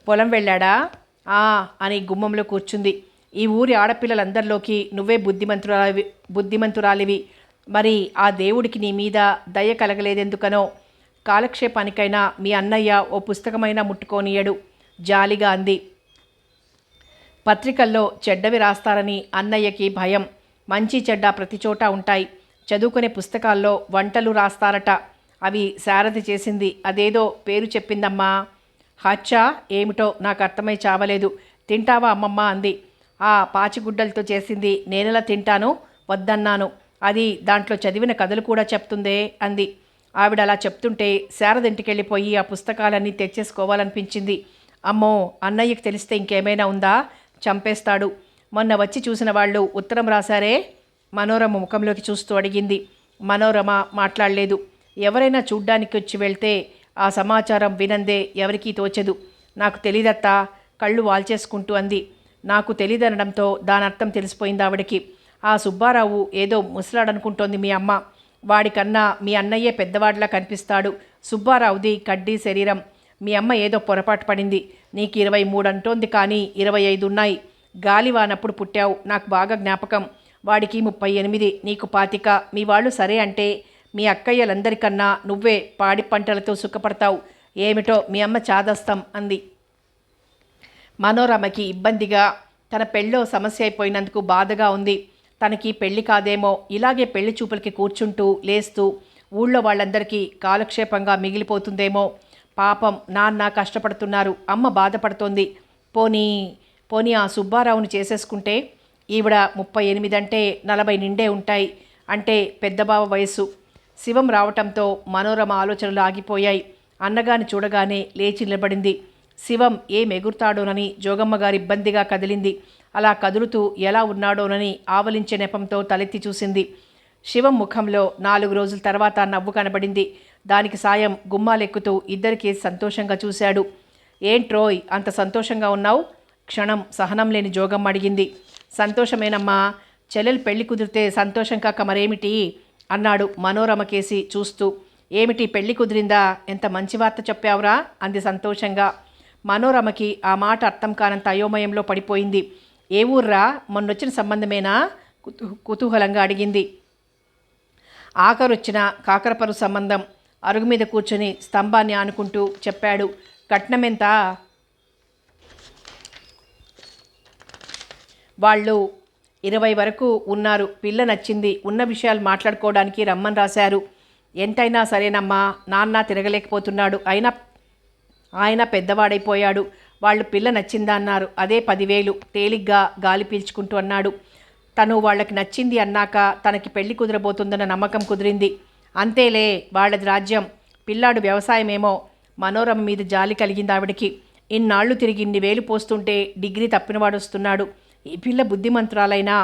పొలం వెళ్ళాడా? అని గుమ్మంలో కూర్చుంది. ఈ ఊరి ఆడపిల్లలందరిలోకి నువ్వే బుద్ధిమంతురాలివి. మరి ఆ దేవుడికి నీ మీద దయ కలగలేదెందుకనో. కాలక్షేపానికైనా మీ అన్నయ్య ఓ పుస్తకమైనా ముట్టుకోనియడు జాలిగా అంది. పత్రికల్లో చెడ్డవి రాస్తారని అన్నయ్యకి భయం. మంచి చెడ్డ ప్రతి చోట ఉంటాయి. చదువుకునే పుస్తకాల్లో వంటలు రాస్తారట. అవి శారది చేసింది. అదేదో పేరు చెప్పిందమ్మా. హచ్చా ఏమిటో నాకు అర్థమై చావలేదు. తింటావా అమ్మమ్మ అంది. ఆ పాచిగుడ్డలతో చేసింది నేనెలా తింటాను? వద్దన్నాను. అది దాంట్లో చదివిన కథలు కూడా చెప్తుందే అంది. ఆవిడ అలా చెప్తుంటే శారదింటికెళ్ళిపోయి ఆ పుస్తకాలన్నీ తెచ్చేసుకోవాలనిపించింది. అమ్మో, అన్నయ్యకి తెలిస్తే ఇంకేమైనా ఉందా? చంపేస్తాడు. మొన్న వచ్చి చూసిన వాళ్ళు ఉత్తరం రాశారే? మనోరమ ముఖంలోకి చూస్తూ అడిగింది. మనోరమ మాట్లాడలేదు. ఎవరైనా చూడ్డానికి వచ్చి వెళ్తే ఆ సమాచారం వినందే ఎవరికీ తోచదు. నాకు తెలీదత్తా కళ్ళు వాల్చేసుకుంటూ అంది. నాకు తెలీదనడంతో దాని అర్థం తెలిసిపోయింది ఆవిడకి. ఆ సుబ్బారావు ఏదో ముసలాడనుకుంటోంది మీ అమ్మ. వాడికన్నా మీ అన్నయ్యే పెద్దవాడిలా కనిపిస్తాడు. సుబ్బారావుది కడ్డీ శరీరం. మీ అమ్మ ఏదో పొరపాటు పడింది. నీకు 23 అంటోంది, కానీ 25 ఉన్నాయి. గాలివానప్పుడు పుట్టావు, నాకు బాగా జ్ఞాపకం. వాడికి 38, నీకు 25. మీ వాళ్ళు సరే అంటే మీ అక్కయ్యలందరికన్నా నువ్వే పాడి పంటలతో సుఖపడతావు. ఏమిటో మీ అమ్మ చాదస్తం అంది. మనోరమకి ఇబ్బందిగా, తన పెళ్ళో సమస్య అయిపోయినందుకు బాధగా ఉంది. తనకి పెళ్లి కాదేమో, ఇలాగే పెళ్లి చూపులకి కూర్చుంటూ లేస్తూ ఊళ్ళో వాళ్ళందరికీ కాలక్షేపంగా మిగిలిపోతుందేమో. పాపం నాన్న కష్టపడుతున్నారు, అమ్మ బాధపడుతోంది. పోనీ పోనీ ఆ సుబ్బారావుని చేసేసుకుంటే? ఈవిడ 38 అంటే 40 నిండే ఉంటాయి. అంటే పెద్దబావ వయస్సు. శివం రావటంతో మనోరమ ఆలోచనలు ఆగిపోయాయి. అన్నగాని చూడగానే లేచి నిలబడింది. శివం ఏం ఎగురుతాడోనని జోగమ్మగారు ఇబ్బందిగా కదిలింది. అలా కదులుతూ ఎలా ఉన్నాడోనని ఆవలించే నెపంతో తలెత్తి చూసింది. శివం ముఖంలో 4 రోజుల తర్వాత నవ్వు కనబడింది. దానికి సాయం గుమ్మాలెక్కుతూ ఇద్దరికీ సంతోషంగా చూశాడు. ఏంట్రోయ్ అంత సంతోషంగా ఉన్నావు? క్షణం సహనం లేని జోగమ్మ అడిగింది. సంతోషమేనమ్మా, చెల్లెలు పెళ్లి కుదిరితే సంతోషం కాక మరేమిటి అన్నాడు మనోరమ కేసి చూస్తూ. ఏమిటి, పెళ్లి కుదిరిందా? ఎంత మంచి వార్త చెప్పావురా అంది సంతోషంగా. మనోరమకి ఆ మాట అర్థం కానంత అయోమయంలో పడిపోయింది. ఏ ఊర్రా, మొన్నొచ్చిన సంబంధమేనా? కుతూహలంగా అడిగింది. ఆఖరొచ్చిన కాకరపరు సంబంధం. అరుగు మీద కూర్చొని స్తంభాన్ని ఆనుకుంటూ చెప్పాడు. కట్నమెంత? వాళ్ళు 20 వరకు ఉన్నారు. పిల్ల నచ్చింది. ఉన్న విషయాలు మాట్లాడుకోవడానికి రమ్మని రాశారు. ఎంతైనా సరేనమ్మా, నాన్న తిరగలేకపోతున్నాడు. ఆయన పెద్దవాడైపోయాడు. వాళ్ళు పిల్ల నచ్చిందా అన్నారు. అదే 10,000 తేలిగ్గా గాలి పీల్చుకుంటూ అన్నాడు. తను వాళ్ళకి నచ్చింది అన్నాక తనకి పెళ్లి కుదరబోతుందన్న నమ్మకం కుదిరింది. అంతేలే, వాళ్ళది రాజ్యం. పిల్లాడు వ్యవసాయమేమో. మనోరమ మీద జాలి కలిగింది ఆవిడికి. ఇన్నాళ్లు తిరిగి ఇన్ని వేలు పోస్తుంటే డిగ్రీ తప్పినవాడు వస్తున్నాడు. ఈ పిల్ల బుద్ధిమంతురాలైనా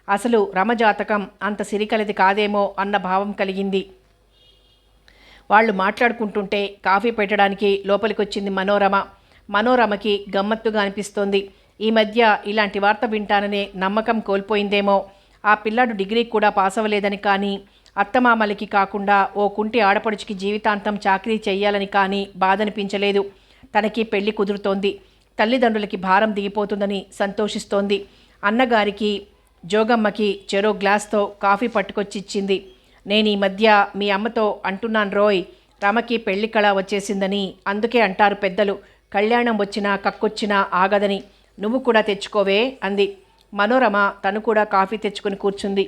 అసలు రమజాతకం అంత సిరికలది కాదేమో అన్న భావం కలిగింది. వాళ్ళు మాట్లాడుకుంటుంటే కాఫీ పెట్టడానికి లోపలికొచ్చింది మనోరమ. మనోరమకి గమ్మత్తుగా అనిపిస్తోంది. ఈ మధ్య ఇలాంటి వార్త వింటాననే నమ్మకం కోల్పోయిందేమో. ఆ పిల్లాడు డిగ్రీ కూడా పాస్ అవ్వలేదని కానీ, అత్తమామలకి కాకుండా ఓ కుంటి ఆడపడుచుకి జీవితాంతం చాకరీ చెయ్యాలని కానీ బాధనిపించలేదు. తనకి పెళ్లి కుదురుతోంది. తల్లిదండ్రులకి భారం దిగిపోతుందని సంతోషిస్తోంది. అన్నగారికి జోగమ్మకి చెరో గ్లాస్తో కాఫీ పట్టుకొచ్చిచ్చింది. నేను ఈ మధ్య మీ అమ్మతో అంటున్నాను రోయ్, రమకి పెళ్లి కళ వచ్చేసిందని. అందుకే అంటారు పెద్దలు, కళ్యాణం వచ్చినా కక్కొచ్చినా ఆగదని. నువ్వు కూడా తెచ్చుకోవే అంది. మనోరమ తను కూడా కాఫీ తెచ్చుకుని కూర్చుంది.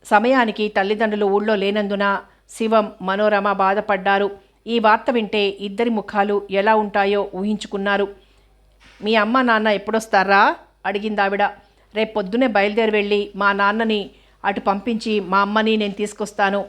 సమయానికి తల్లిదండ్రులు ఊళ్ళో లేనందున శివం, మనోరమ బాధపడ్డారు. ఈ వార్త వింటే ఇద్దరి ముఖాలు ఎలా ఉంటాయో ఊహించుకున్నారు. మీ అమ్మ నాన్న ఎప్పుడొస్తారా అడిగిందావిడ. రేపు పొద్దునే బయలుదేరి వెళ్ళి మా నాన్నని అటు పంపించి మా అమ్మని నేను తీసుకొస్తాను.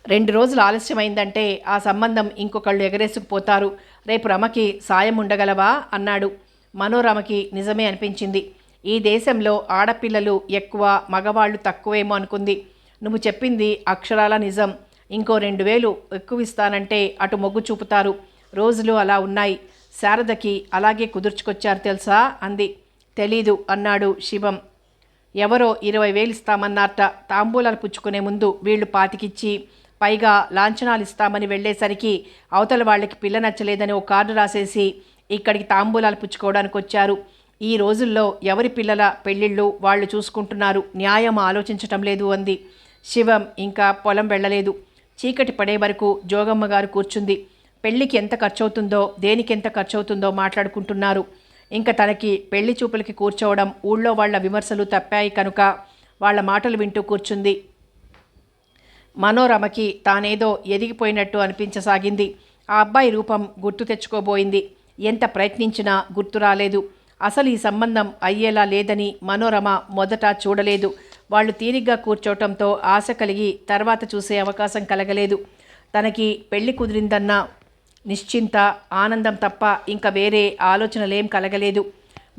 2 రోజులు ఆలస్యమైందంటే ఆ సంబంధం ఇంకొకళ్ళు ఎగరేసుకుపోతారు. రేపు రమకి సాయం ఉండగలవా అన్నాడు. మనోరమకి నిజమే అనిపించింది. ఈ దేశంలో ఆడపిల్లలు ఎక్కువ, మగవాళ్ళు తక్కువేమో అనుకుంది. నువ్వు చెప్పింది అక్షరాల నిజం. ఇంకో 2,000 ఎక్కువ ఇస్తానంటే అటు మొగ్గు చూపుతారు. రోజులు అలా ఉన్నాయి. శారదకి అలాగే కుదుర్చుకొచ్చారు తెలుసా అంది. తెలీదు అన్నాడు శివం. ఎవరో 20,000 ఇస్తామన్నారట. తాంబూలాలు పుచ్చుకునే ముందు వీళ్ళు 25 పైగా లాంఛనాలు ఇస్తామని వెళ్ళేసరికి అవతల వాళ్ళకి పిల్ల నచ్చలేదని ఓ కార్డు రాసేసి ఇక్కడికి తాంబూలాలు పుచ్చుకోవడానికి వచ్చారు. ఈ రోజుల్లో ఎవరి పిల్లల పెళ్ళిళ్ళు వాళ్ళు చూసుకుంటున్నారు. న్యాయం ఆలోచించటం లేదు అంది. శివం ఇంకా పొలం వెళ్ళలేదు. చీకటి పడే వరకు జోగమ్మ గారు కూర్చుంది. పెళ్లికి ఎంత ఖర్చవుతుందో, దేనికి ఎంత ఖర్చవుతుందో మాట్లాడుకుంటున్నారు. ఇంకా తనకి పెళ్లి చూపులకి కూర్చోవడం, ఊళ్ళో వాళ్ల విమర్శలు తప్పాయి కనుక వాళ్ల మాటలు వింటూ కూర్చుంది. మనోరమకి తానేదో ఎదిగిపోయినట్టు అనిపించసాగింది. ఆ అబ్బాయి రూపం గుర్తు తెచ్చుకోబోయింది. ఎంత ప్రయత్నించినా గుర్తు రాలేదు. అసలు ఈ సంబంధం అయ్యేలా లేదని మనోరమ మొదట చూడలేదు. వాళ్ళు తీరిగ్గా కూర్చోవటంతో ఆశ కలిగి తర్వాత చూసే అవకాశం కలగలేదు. తనకి పెళ్లి కుదిరిందన్న నిశ్చింత ఆనందం తప్ప ఇంకా వేరే ఆలోచనలేం కలగలేదు.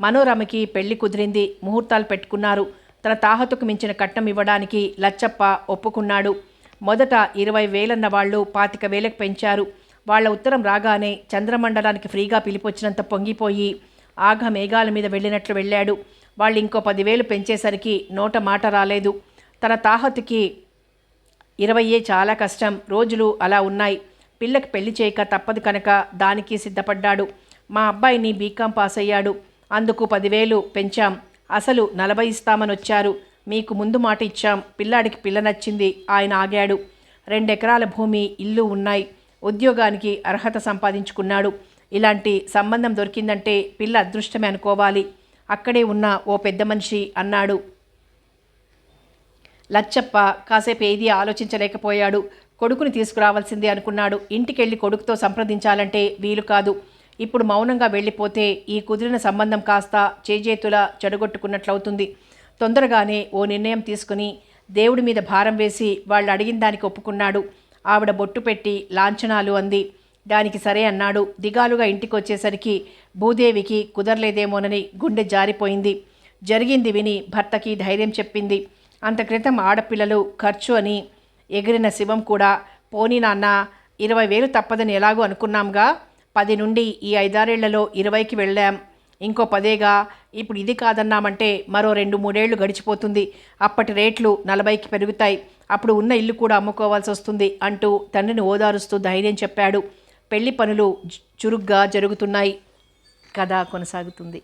మనోరమకి పెళ్లి కుదిరింది. ముహూర్తాలు పెట్టుకున్నారు. తన తాహతుకు మించిన కట్నం ఇవ్వడానికి లచ్చప్ప ఒప్పుకున్నాడు. మొదట 20,000 అన్న వాళ్ళు 25,000కు పెంచారు. వాళ్ల ఉత్తరం రాగానే చంద్రమండలానికి ఫ్రీగా పిలిపొచ్చినంత పొంగిపోయి ఆఘ మేఘాల మీద వెళ్ళినట్లు వెళ్ళాడు. వాళ్ళు ఇంకో 10,000 పెంచేసరికి నోట మాట రాలేదు. తన తాహతుకి 20 చాలా కష్టం. రోజులు అలా ఉన్నాయి. పిల్లకి పెళ్లి చేయక తప్పదు కనుక దానికి సిద్ధపడ్డాడు. మా అబ్బాయిని బీకాం పాస్ అయ్యాడు. అందుకు 10,000 పెంచాం. అసలు 40 ఇస్తామని వచ్చారు. మీకు ముందు మాట ఇచ్చాం. పిల్లాడికి పిల్ల నచ్చింది. ఆయన ఆగాడు. 2 ఎకరాల భూమి, ఇల్లు ఉన్నాయి. ఉద్యోగానికి అర్హత సంపాదించుకున్నాడు. ఇలాంటి సంబంధం దొరికిందంటే పిల్ల అదృష్టమే అనుకోవాలి. అక్కడే ఉన్న ఓ పెద్ద మనిషి అన్నాడు. లచ్చప్ప కాసేపు ఏదీ ఆలోచించలేకపోయాడు. కొడుకుని తీసుకురావాల్సిందే అనుకున్నాడు. ఇంటికెళ్ళి కొడుకుతో సంప్రదించాలంటే వీలు కాదు. ఇప్పుడు మౌనంగా వెళ్ళిపోతే ఈ కుదిరిన సంబంధం కాస్త చేజేతులా చెడగొట్టుకున్నట్లవుతుంది. తొందరగానే ఓ నిర్ణయం తీసుకుని దేవుడి మీద భారం వేసి వాళ్ళు అడిగిన దానికి ఒప్పుకున్నాడు. ఆవిడ బొట్టు పెట్టి లాంఛనాలు అంది. దానికి సరే అన్నాడు. దిగాలుగా ఇంటికి వచ్చేసరికి భూదేవికి కుదరలేదేమోనని గుండె జారిపోయింది. జరిగింది విని భర్తకి ధైర్యం చెప్పింది. అంత క్రితం ఆడపిల్లలు ఖర్చు అని ఎగిరిన శివం కూడా పోనీ నాన్న 20,000 తప్పదని ఎలాగో అనుకున్నాంగా, 10 నుండి ఈ 5-6 ఏళ్లలో 20కి వెళ్ళాం. ఇంకో 10గా. ఇప్పుడు ఇది కాదన్నామంటే మరో 2-3 ఏళ్లు గడిచిపోతుంది. అప్పటి రేట్లు 40కి పెరుగుతాయి. అప్పుడు ఉన్న ఇల్లు కూడా అమ్ముకోవాల్సి వస్తుంది అంటూ తండ్రిని ఓదారుస్తూ ధైర్యం చెప్పాడు. పెళ్లి పనులు చురుగ్గా జరుగుతున్నాయి. కథ కొనసాగుతుంది.